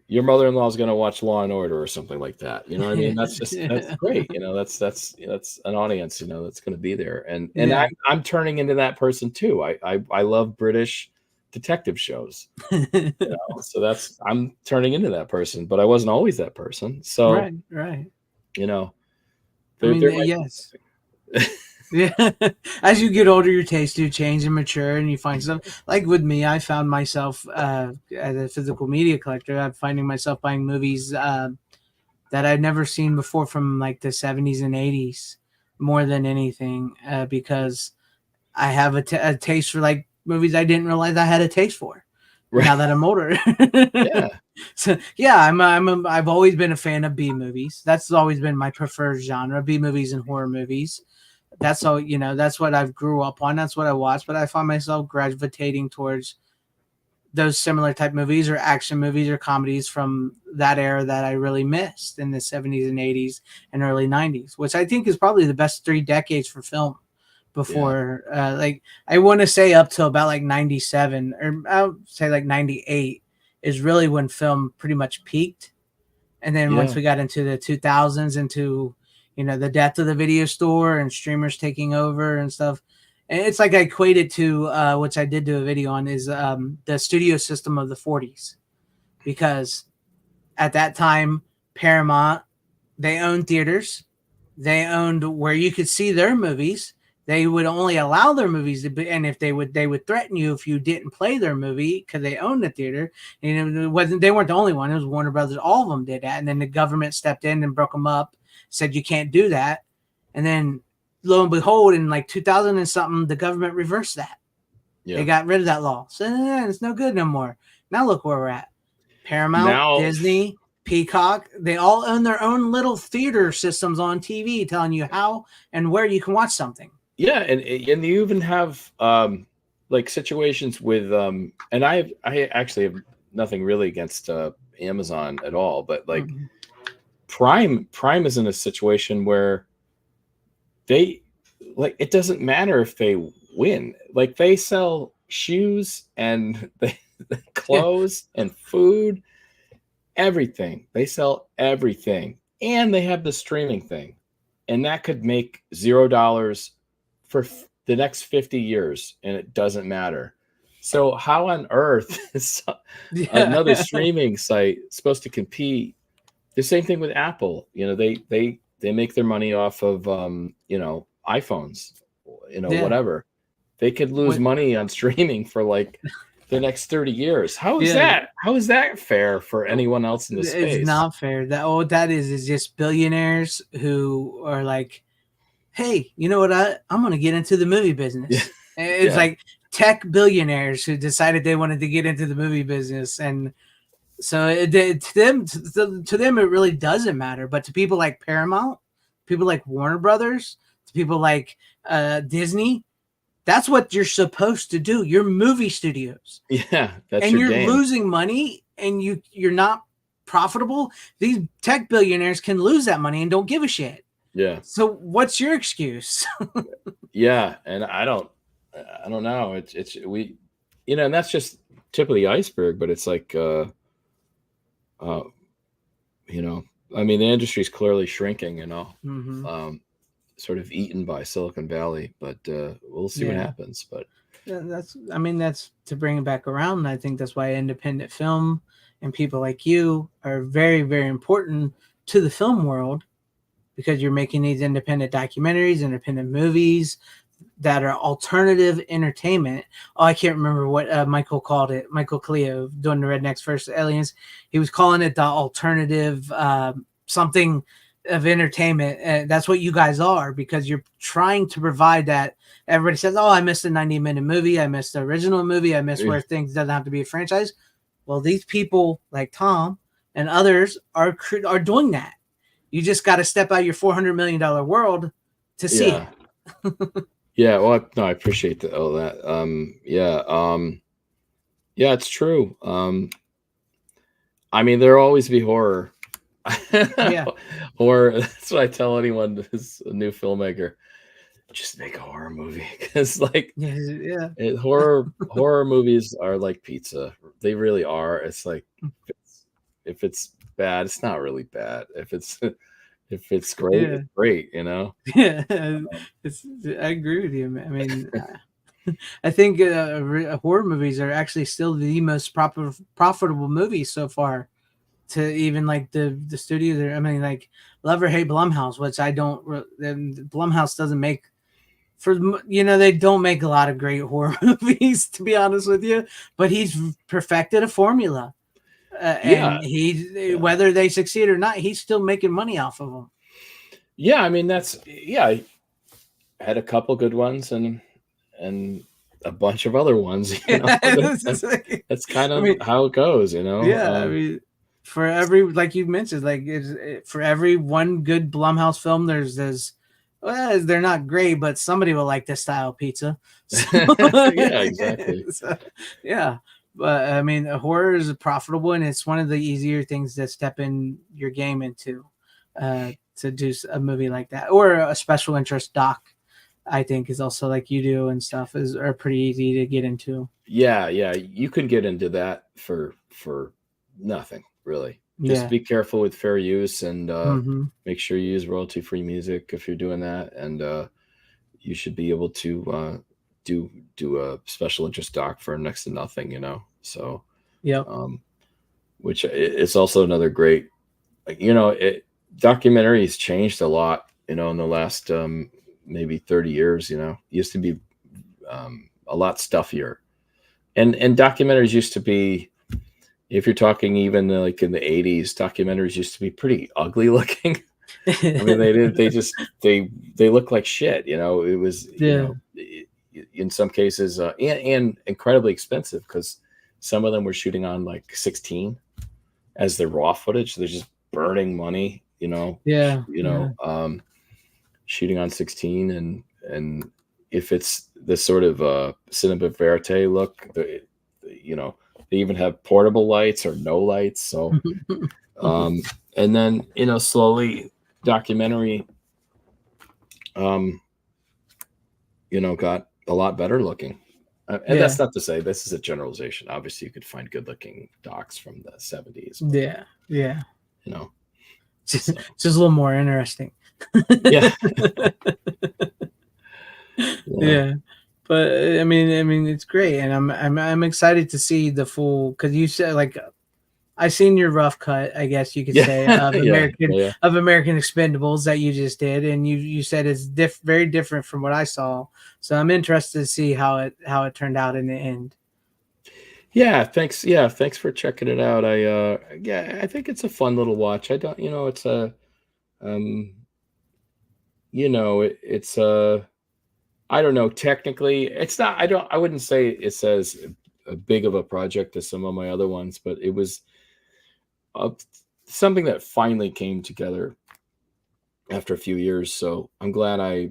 mother-in-law is going to watch Law and Order or something like that. You know what I mean? That's Yeah. great. That's an audience, that's going to be there. And Yeah. I'm turning into that person too. I love British detective shows. So I'm turning into that person, but I wasn't always that person. So, Right. Right. you know, I mean, there might be yes. something. Yeah. As you get older, your tastes do change and mature, and you find stuff. Like with me, I found myself as a physical media collector. I'm finding myself buying movies that I'd never seen before from like the 70s and 80s more than anything, because I have a taste for like movies I didn't realize I had a taste for now Right. that I'm older. Yeah. So yeah, I've always been a fan of B movies. That's always been my preferred genre, B movies and horror movies. That's all, that's what I've grew up on. That's what I watched, but I find myself gravitating towards those similar type movies or action movies or comedies from that era that I really missed in the 70s and 80s and early 90s, which I think is probably the best 3 decades for film Yeah. before, like, I want to say up till about like 97, or I'll say like 98 is really when film pretty much peaked. And then once Yeah. we got into the 2000s, into the death of the video store and streamers taking over and stuff, and it's like I equated to which I did do a video on, is the studio system of the 40s, because at that time Paramount, they owned theaters, they owned where you could see their movies. They would only allow their movies to be, and if they would threaten you if you didn't play their movie because they owned the theater. And they weren't the only one. It was Warner Brothers. All of them did that, and then the government stepped in and broke them up, said you can't do that. And then lo and behold, in like 2000 and something, the government reversed that. They Yeah. got rid of that law. So it's no good no more. Now look where we're at. Paramount, Now, Disney, Peacock, they all own their own little theater systems on TV telling you how and where you can watch something. yeah, and you even have like situations with and I actually have nothing really against Amazon at all, but like Mhm. Prime is in a situation where they, like, it doesn't matter if they win. Like, they sell shoes and they Yeah. clothes and food, everything. They sell everything. And they have the streaming thing. And that could make $0 for the next 50 years, and it doesn't matter. So how on earth is another Yeah. streaming site supposed to compete? The same thing with Apple. They make their money off of iPhones, Yeah. whatever. They could lose What, money on streaming for like the next 30 years. How is yeah. that? How is that fair for anyone else in the It's space? not fair. What that is just billionaires who are like, hey, you know what? I'm going to get into the movie Yeah. business. It's Yeah. like tech billionaires who decided they wanted to get into the movie business. And so to them, it really doesn't matter. But to people like Paramount, people like Warner Brothers, to people like Disney, that's what you're supposed to do. You're movie studios, Yeah. That's and your you're game. losing money, and you're not profitable. These tech billionaires can lose that money and don't give a shit. Yeah. So what's your excuse? Yeah. And I don't know. And that's just tip of the iceberg, but it's like, uh, I mean, the industry is clearly shrinking, Mm-hmm. sort of eaten by Silicon Valley, but we'll see what Yeah. happens. But That's to bring it back around. I think that's why independent film and people like you are very, very important to the film world, because you're making these independent documentaries, independent movies that are alternative entertainment. Oh, I can't remember what Michael called it. Michael Cleo doing the Rednecks versus Aliens. He was calling it the alternative something of entertainment. That's what you guys are, because you're trying to provide that. Everybody says, "Oh, I missed a 90-minute movie. I missed the original movie. I missed where things doesn't have to be a franchise." Well, these people like Tom and others are doing that. You just got to step out your $400 million world to see Yeah. Yeah. Well, no, I appreciate all that. Yeah, it's true. I mean, there'll always be horror. Yeah. Horror. That's what I tell anyone who's a new filmmaker. Just make a horror movie, because like Yeah. horror movies are like pizza. They really are. It's like if it's bad, it's not really bad. If it's great, Yeah. it's great. You know. Yeah. I agree with you. I mean, I think horror movies are actually still the most profitable movies so far. To even like the studio there, I mean, like love or hate Blumhouse, which I don't. Blumhouse doesn't make they don't make a lot of great horror movies, to be honest with you. But he's perfected a formula, Yeah. and whether they succeed or not, he's still making money off of them. Yeah. I mean, I had a couple good ones and a bunch of other ones. You know, that's kind of how it goes. You know. Yeah, I mean, for every, like you mentioned, like for every one good Blumhouse film, there's well, they're not great, but somebody will like this style pizza. So, Yeah, exactly. so, yeah, but I mean, horror is profitable, and it's one of the easier things to step in your game into, to do a movie like that, or a special interest doc. I think is also like you do and stuff are pretty easy to get into. Yeah, you can get into that for nothing really. Just be careful with fair use, and make sure you use royalty-free music if you're doing that, and you should be able to do a special interest doc for next to nothing, you know. So yeah, which is also another great, documentaries changed a lot, in the last maybe 30 years. It used to be a lot stuffier, and documentaries used to be, if you're talking even like in the 80s, documentaries used to be pretty ugly looking. I mean, they look like shit. It was, in some cases, and incredibly expensive, because some of them were shooting on like 16 as the raw footage. They're just burning money, shooting on 16, and if it's this sort of cinema verite look, they even have portable lights or no lights. So and then slowly documentary got a lot better looking, and that's not to say, this is a generalization. Obviously you could find good looking docs from the 70s, but, just a little more interesting. Yeah. Yeah, but I mean it's great, and I'm excited to see the full, because you said, like, I seen your rough cut, I guess you could say, of American Expendables that you just did, and you said it's very different from what I saw. So I'm interested to see how it turned out in the end. Yeah, thanks. Yeah, thanks for checking it out. I think it's a fun little watch. I don't, it's a, it's a, I don't know. Technically, it's not. I wouldn't say it's as a big of a project as some of my other ones, but it was something that finally came together after a few years. So I'm glad I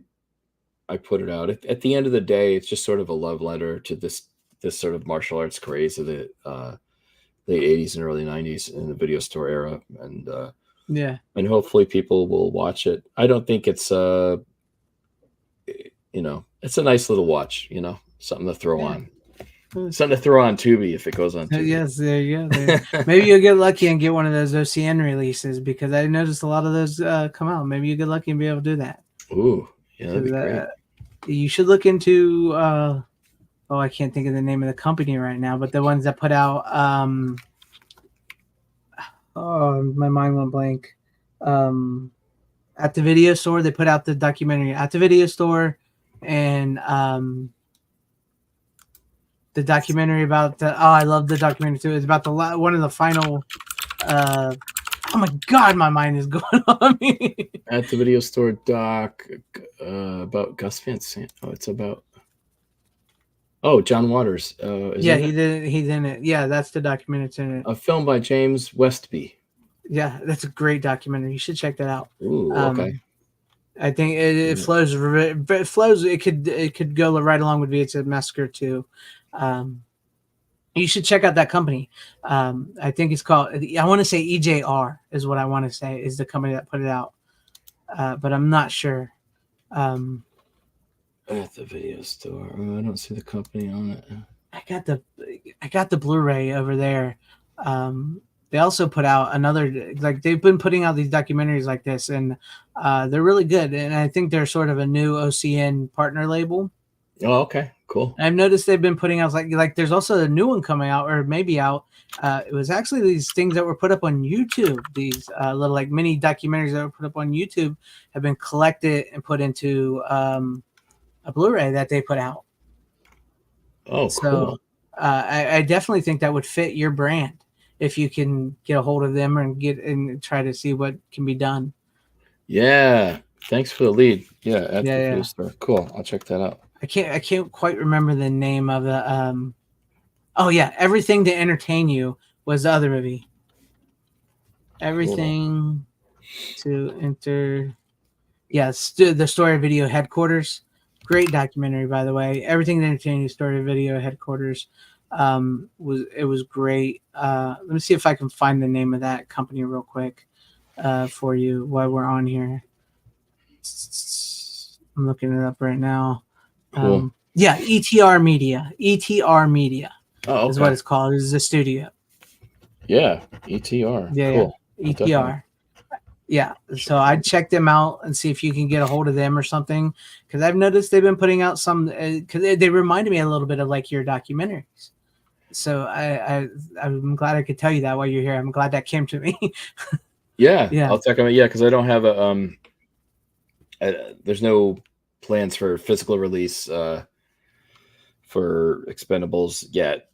put it out. At the end of the day, it's just sort of a love letter to this sort of martial arts craze of the late 80s and early 90s in the video store era, and and hopefully people will watch it. I don't think it's it's a nice little watch, something to throw on. Something to throw on Tubi if it goes on Tubi. Yes, there you go. Maybe you'll get lucky and get one of those OCN releases, because I noticed a lot of those come out. Maybe you get lucky and be able to do that. Ooh, yeah, that'd be great. You should look into I can't think of the name of the company right now, but the ones that put out my mind went blank. At the Video Store, they put out the documentary At the Video Store, and the documentary about I love the documentary too. It's about one of the final. Oh my God, my mind is going on me. At the Video Store doc about Gus Van Sant. Oh, it's about. Oh, John Waters. He's in it. Yeah, that's the documentary. It's in it. A film by James Westby. Yeah, that's a great documentary. You should check that out. Ooh, okay. I think it flows. It flows. It could go right along with VHS Massacre too. You should check out that company. I think it's called. I want to say EJR is what I want to say is the company that put it out, but I'm not sure. At the video store. Oh, I don't see the company on it. I got the Blu-ray over there. They also put out another, like they've been putting out these documentaries like this, and they're really good. And I think they're sort of a new OCN partner label. Oh, okay, cool. I've noticed they've been putting out like there's also a new one coming out or maybe out. It was actually these things that were put up on YouTube. These little like mini documentaries that were put up on YouTube have been collected and put into a Blu-ray that they put out. Oh, So cool. I definitely think that would fit your brand if you can get a hold of them and try to see what can be done. Yeah, thanks for the lead. Yeah, at the Yeah. video store. Cool. I'll check that out. I can't quite remember the name of the oh yeah, Everything to Entertain You was the other movie. Everything to enter. Yes, the Story Video Headquarters. Great documentary, by the way. Everything to Entertain You, Story Video Headquarters. Was great. Let me see if I can find the name of that company real quick for you while we're on here. I'm looking it up right now. Cool. Yeah, ETR Media. ETR Media is what it's called. It's a studio. Yeah, ETR. Yeah, cool. Yeah. ETR. Yeah, so I'd check them out and see if you can get a hold of them or something, because I've noticed they've been putting out some, because they reminded me a little bit of like your documentaries. So I'm glad I could tell you that while you're here. I'm glad that came to me. Yeah, Yeah. I'll check them out. Yeah, because I don't have a there's no plans for physical release for Expendables yet.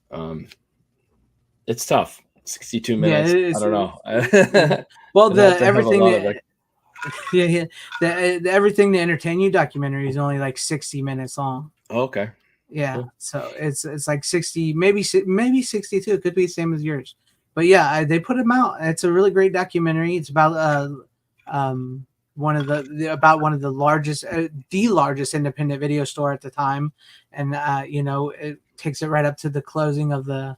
It's tough. 62 minutes. I don't know. Well, the everything that, the Everything to Entertain You documentary is only like 60 minutes long. Okay. Yeah, Cool. so it's like 60, maybe 62. It could be the same as yours, but yeah, they put them out. It's a really great documentary. It's about one of the largest, the largest independent video store at the time, and it takes it right up to the closing of the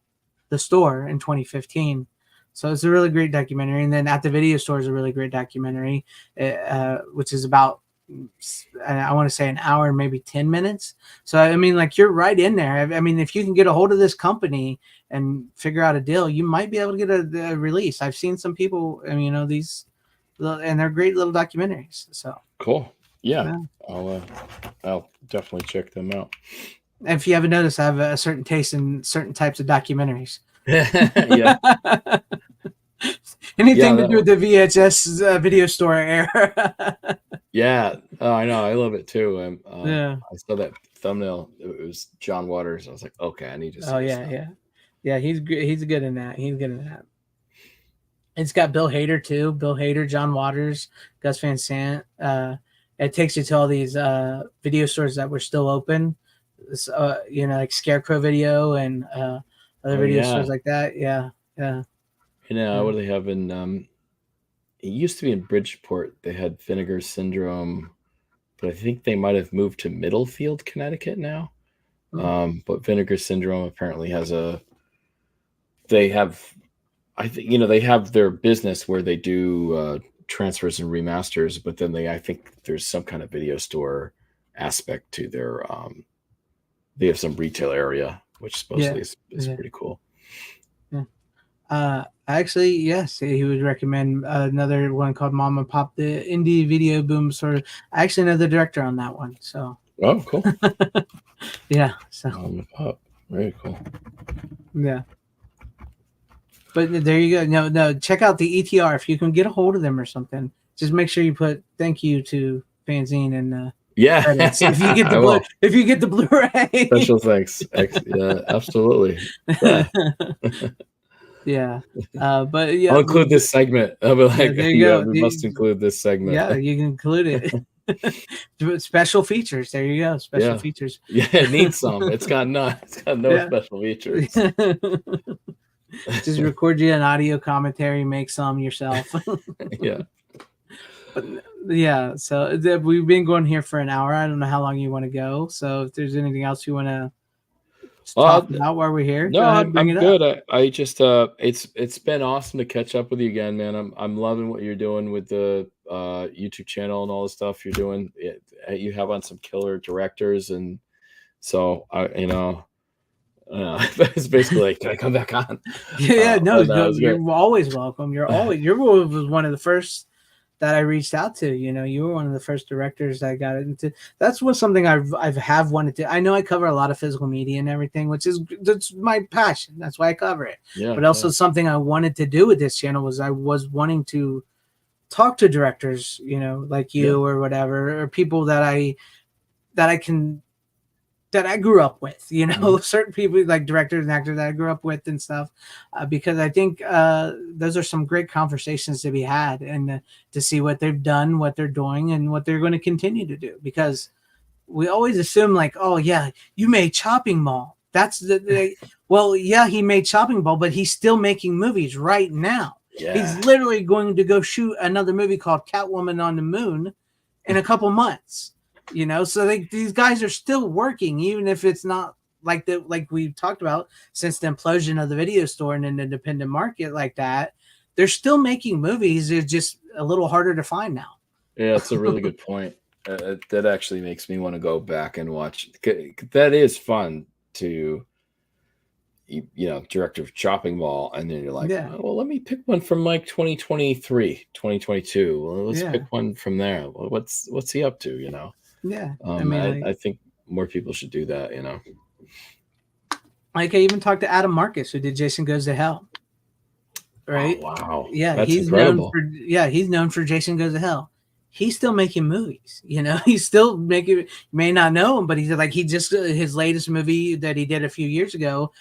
store in 2015. So it's a really great documentary. And then At the Video Store is a really great documentary, which is about, I want to say, an hour and maybe 10 minutes. So, I mean, like, you're right in there. I mean, if you can get a hold of this company and figure out a deal, you might be able to get a release. I've seen some people, I mean, these, and they're great little documentaries. So cool. Yeah. I'll definitely check them out. If you haven't noticed, I have a certain taste in certain types of documentaries. Yeah. Anything to do with the VHS video store era. Yeah. Oh, I know. I love it too. Yeah. I saw that thumbnail. It was John Waters. I was like, okay, I need to see this. Yeah. He's good in that. It's got Bill Hader too. Bill Hader, John Waters, Gus Van Sant. It takes you to all these video stores that were still open. Like Scarecrow Video and other video stores like that. Yeah. What do they have in? It used to be in Bridgeport. They had Vinegar Syndrome, but I think they might have moved to Middlefield, Connecticut now. But Vinegar Syndrome apparently has they have their business where they do transfers and remasters, but then I think there's some kind of video store aspect to their. They have some retail area, which supposedly is pretty cool. Yeah. Actually, yes, he would recommend another one called Mom and Pop, the indie video boom sort of. I actually know the director on that one. So. Oh, cool. Yeah. So. Mom and Pop, very cool. Yeah. But there you go. No. Check out the ETR if you can get a hold of them or something. Just make sure you put thank you to FanZcene and. Yeah, if you get the Blu-ray. Special thanks. Yeah, absolutely. Yeah. But yeah, I'll include this segment. I'll be like, there you go. We must include this segment. Yeah, you can include it. Special features. There you go. Special features. Yeah, it needs some. It's got no special features. Just record you an audio commentary, make some yourself. Yeah. But yeah, so we've been going here for an hour. I don't know how long you want to go. So if there's anything else you want to talk Uh, about while we're here, no, go ahead, bring I'm it up. good. I just it's been awesome to catch up with you again, man. I'm loving what you're doing with the YouTube channel and all the stuff you're doing. You have on some killer directors, and so it's basically like, can I come back on? Yeah, no, But no, it's great. you're always welcome. You're was one of the first that I reached out to. You were one of the first directors I got into. That's what something I have wanted to. I know I cover a lot of physical media and everything, that's my passion. That's why I cover it. Yeah, But also something I wanted to do with this channel was I was wanting to talk to directors, like you or whatever, or people that I can that I grew up with, certain people like directors and actors that I grew up with and stuff, because I think those are some great conversations to be had, and to see what they've done, what they're doing, and what they're going to continue to do. Because we always assume like, oh yeah, you made Chopping Mall. Well, yeah, he made Chopping Mall, but he's still making movies right now. Yeah. He's literally going to go shoot another movie called Catwoman on the Moon in a couple months. So these guys are still working, even if it's not like we talked about, since the implosion of the video store and an independent market like that. They're still making movies. It's just a little harder to find now. Yeah, it's a really good point. That actually makes me want to go back and watch. That is fun to, director of Chopping Mall, and then you're like, oh, well, let me pick one from like 2023, 2022. Well, let's pick one from there. Well, what's he up to? Yeah, I think more people should do that. Like I even talked to Adam Marcus, who did Jason Goes to Hell. Right? Oh, wow. Yeah, that's he's incredible. He's known for Jason Goes to Hell. He's still making movies. He's still making. You may not know him, but he just his latest movie that he did a few years ago,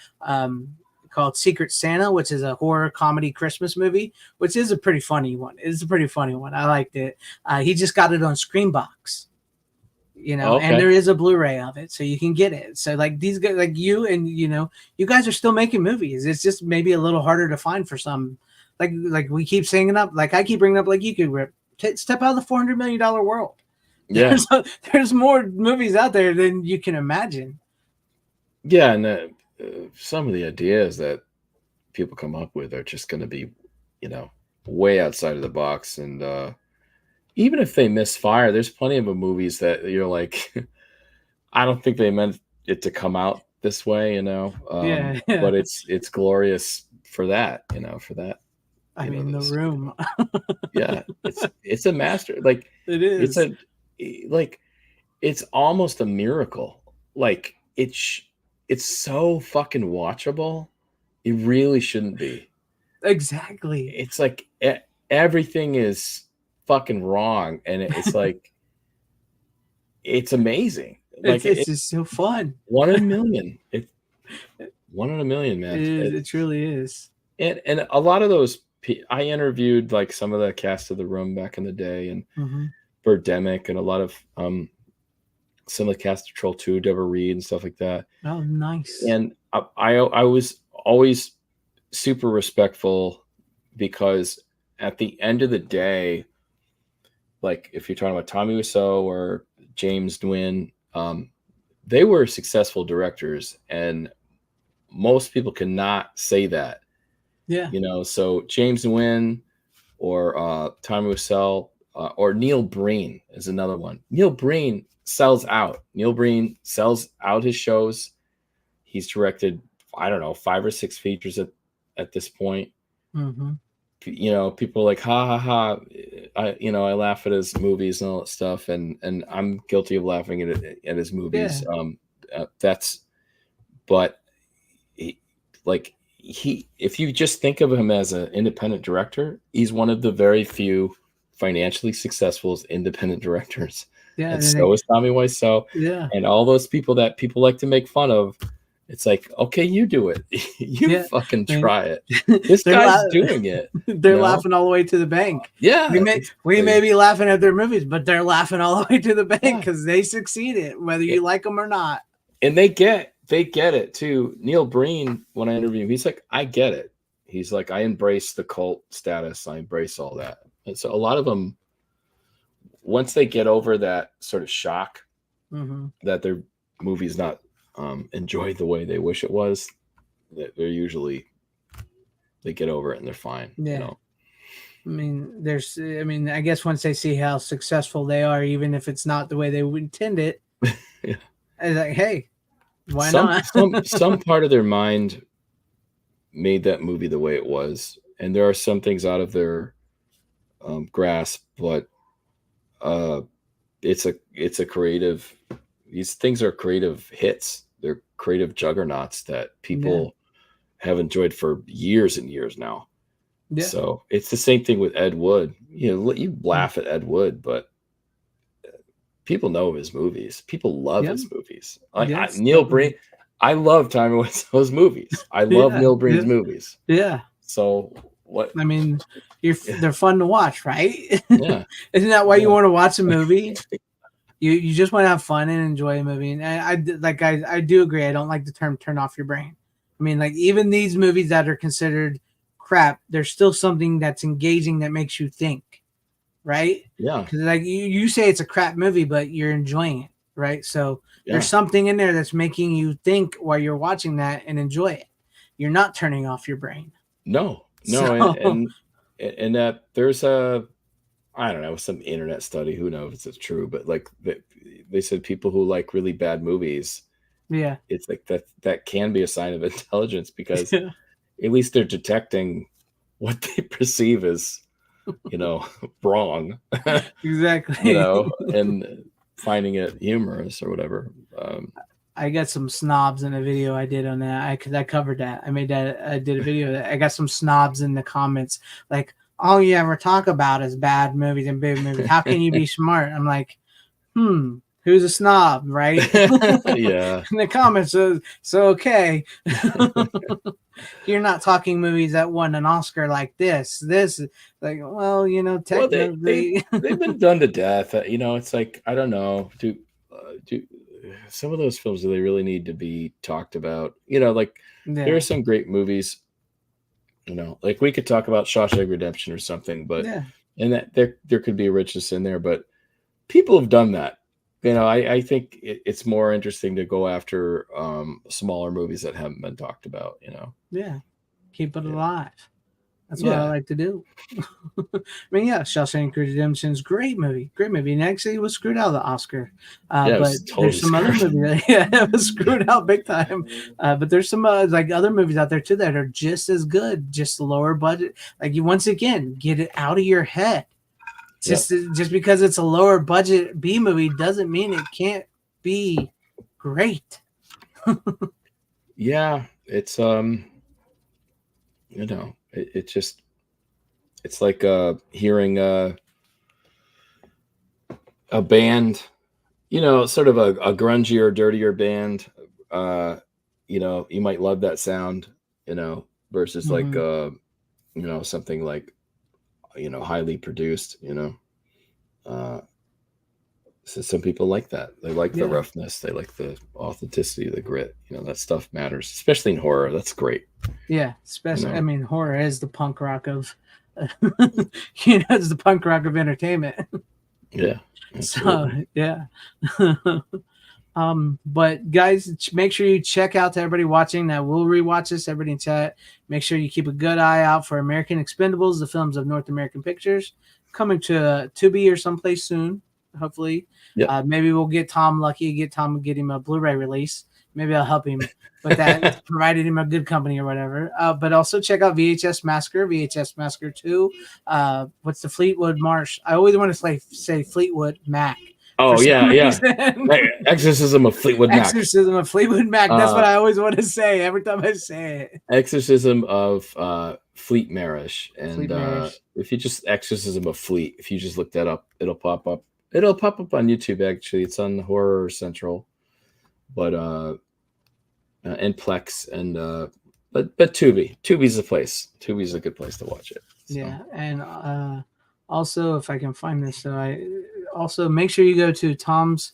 called Secret Santa, which is a horror comedy Christmas movie, which is a pretty funny one. It's a pretty funny one. I liked it. He just got it on Screenbox. And there is a Blu-ray of it, so you can get it. So like these guys, like you and you guys are still making movies. It's just maybe a little harder to find for some. Like we keep saying up, like I keep bringing up, like you could step out of the $400 million world. Yeah, there's more movies out there than you can imagine. Yeah, and some of the ideas that people come up with are just going to be, way outside of the box, and even if they misfire, there's plenty of movies that you're like, I don't think they meant it to come out this way, but it's glorious for that, for that. I mean, The Room. Yeah, it's a master. Like it is. It's almost a miracle. Like it's so fucking watchable. It really shouldn't be. Exactly. It's like everything is fucking wrong, and it's like it's amazing. Like it's just so fun. 1 in a million. It's 1 in a million, man. It truly is. And a lot of those, I interviewed like some of the cast of The Room back in the day, and Birdemic, and a lot of some of the cast of Troll 2, Deborah Reed, and stuff like that. Oh, nice. And I was always super respectful, because at the end of the day, like if you're talking about Tommy Wiseau or James Nguyen, they were successful directors, and most people cannot say that. Yeah. So James Nguyen or Tommy Wiseau or Neil Breen is another one. Neil Breen sells out. Neil Breen sells out his shows. He's directed, I don't know, 5 or 6 features at this point. Mm-hmm. People are like, ha ha ha. I laugh at his movies and all that stuff, and I'm guilty of laughing at his movies. Yeah. But if you just think of him as an independent director, he's one of the very few financially successful independent directors. Yeah, and so is Tommy Wiseau. Yeah, and all those people that people like to make fun of. It's like, okay, you do it. You fucking try it. This guy's doing it. They're laughing all the way to the bank. Yeah. We may be laughing at their movies, but they're laughing all the way to the bank because they succeeded, whether you like them or not. And they get it too. Neil Breen, when I interview him, he's like, I get it. He's like, I embrace the cult status. I embrace all that. And so a lot of them, once they get over that sort of shock that their movie's not enjoyed the way they wish it was, they're usually, they get over it and they're fine. Yeah. You know? I mean, I guess once they see how successful they are, even if it's not the way they would intend it, Yeah. it's like, hey, why not? some part of their mind made that movie the way it was, and there are some things out of their grasp, but it's a creative. These things are creative hits. They're creative juggernauts that people have enjoyed for years and years now. Yeah. So it's the same thing with Ed Wood. You know, you laugh at Ed Wood, but people know his movies. People love his movies. Like Neil Breen. I love Tommy Wiseau's movies. I love Neil Breen's movies. Yeah. So what? I mean, they're fun to watch, right? Yeah. Isn't that why you want to watch a movie? You just want to have fun and enjoy a movie. And I do agree. I don't like the term "turn off your brain." I mean, like even these movies that are considered crap, there's still something that's engaging that makes you think, right? Yeah. Because like you say it's a crap movie, but you're enjoying it, right? So there's something in there that's making you think while you're watching that and enjoy it. You're not turning off your brain. No. And that there's I don't know, some internet study, who knows if it's true, but like they said people who like really bad movies, it's like that can be a sign of intelligence, because at least they're detecting what they perceive as, wrong. Exactly. And finding it humorous or whatever. I got some snobs in a video I did on that. I covered that. I did a video that I got some snobs in the comments like, all you ever talk about is bad movies and big movies. How can you be smart? I'm like, who's a snob, right? Yeah. In the comments, so okay. You're not talking movies that won an Oscar like this. This, like, well, technically. They've been done to death. It's like, I don't know. Do some of those films, do they really need to be talked about? There are some great movies. Like we could talk about Shawshank Redemption or something, but and that there could be a richness in there, but people have done that. I think it's more interesting to go after smaller movies that haven't been talked about. Yeah, keep it alive. That's what I like to do. I mean, Shawshank Redemption's great movie, and actually it was screwed out of the Oscar. But totally there's some other movies, it was screwed out big time. But there's some like other movies out there too that are just as good, just lower budget. Like you once again get it out of your head. Just because it's a lower budget B movie doesn't mean it can't be great. It's it's like hearing a band, sort of a grungier, dirtier band. You might love that sound, versus like something like highly produced. So some people like that. They like the roughness. They like the authenticity, the grit. That stuff matters, especially in horror. That's great. Yeah, especially. I mean, horror is the punk rock of, it's the punk rock of entertainment. Yeah. Absolutely. So but guys, make sure you check out to everybody watching that will rewatch this. Everybody in chat, make sure you keep a good eye out for American Expendables, the films of North American Pictures, coming to Tubi or someplace soon. Hopefully, maybe we'll get Tom lucky. Get him a Blu-ray release. Maybe I'll help him with that, provided him a good company or whatever. But also check out VHS Massacre 2. What's the Fleetwood March? I always want to say Fleetwood Mac. Oh yeah. Exorcism of Fleetwood Mac. Exorcism of Fleetwood Mac. That's what I always want to say every time I say it. Exorcism of Fleet Marish, and if you just Exorcism of Fleet, if you just look that up, it'll pop up. It'll pop up on YouTube. Actually, it's on Horror Central, but and Plex, and but Tubi's the place. Tubi's a good place to watch it. So. Yeah, and also if I can find this, so I also make sure you go to Tom's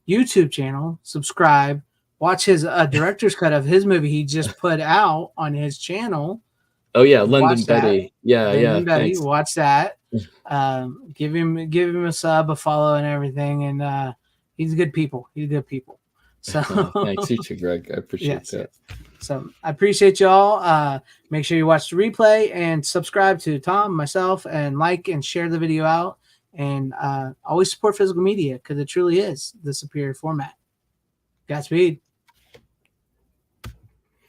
YouTube channel, subscribe, watch his director's cut of his movie he just put out on his channel. Oh yeah, London Watch that. Betty. Yeah, Then yeah. and Betty, Thanks. watch that. Give him a sub, a follow, and everything. And he's good people. He's good people. So Thanks, you too, Greg. I appreciate yes, that. yes. So I appreciate y'all. Make sure you watch the replay and subscribe to Tom, myself, and like and share the video out. And always support physical media because it truly is the superior format. Godspeed.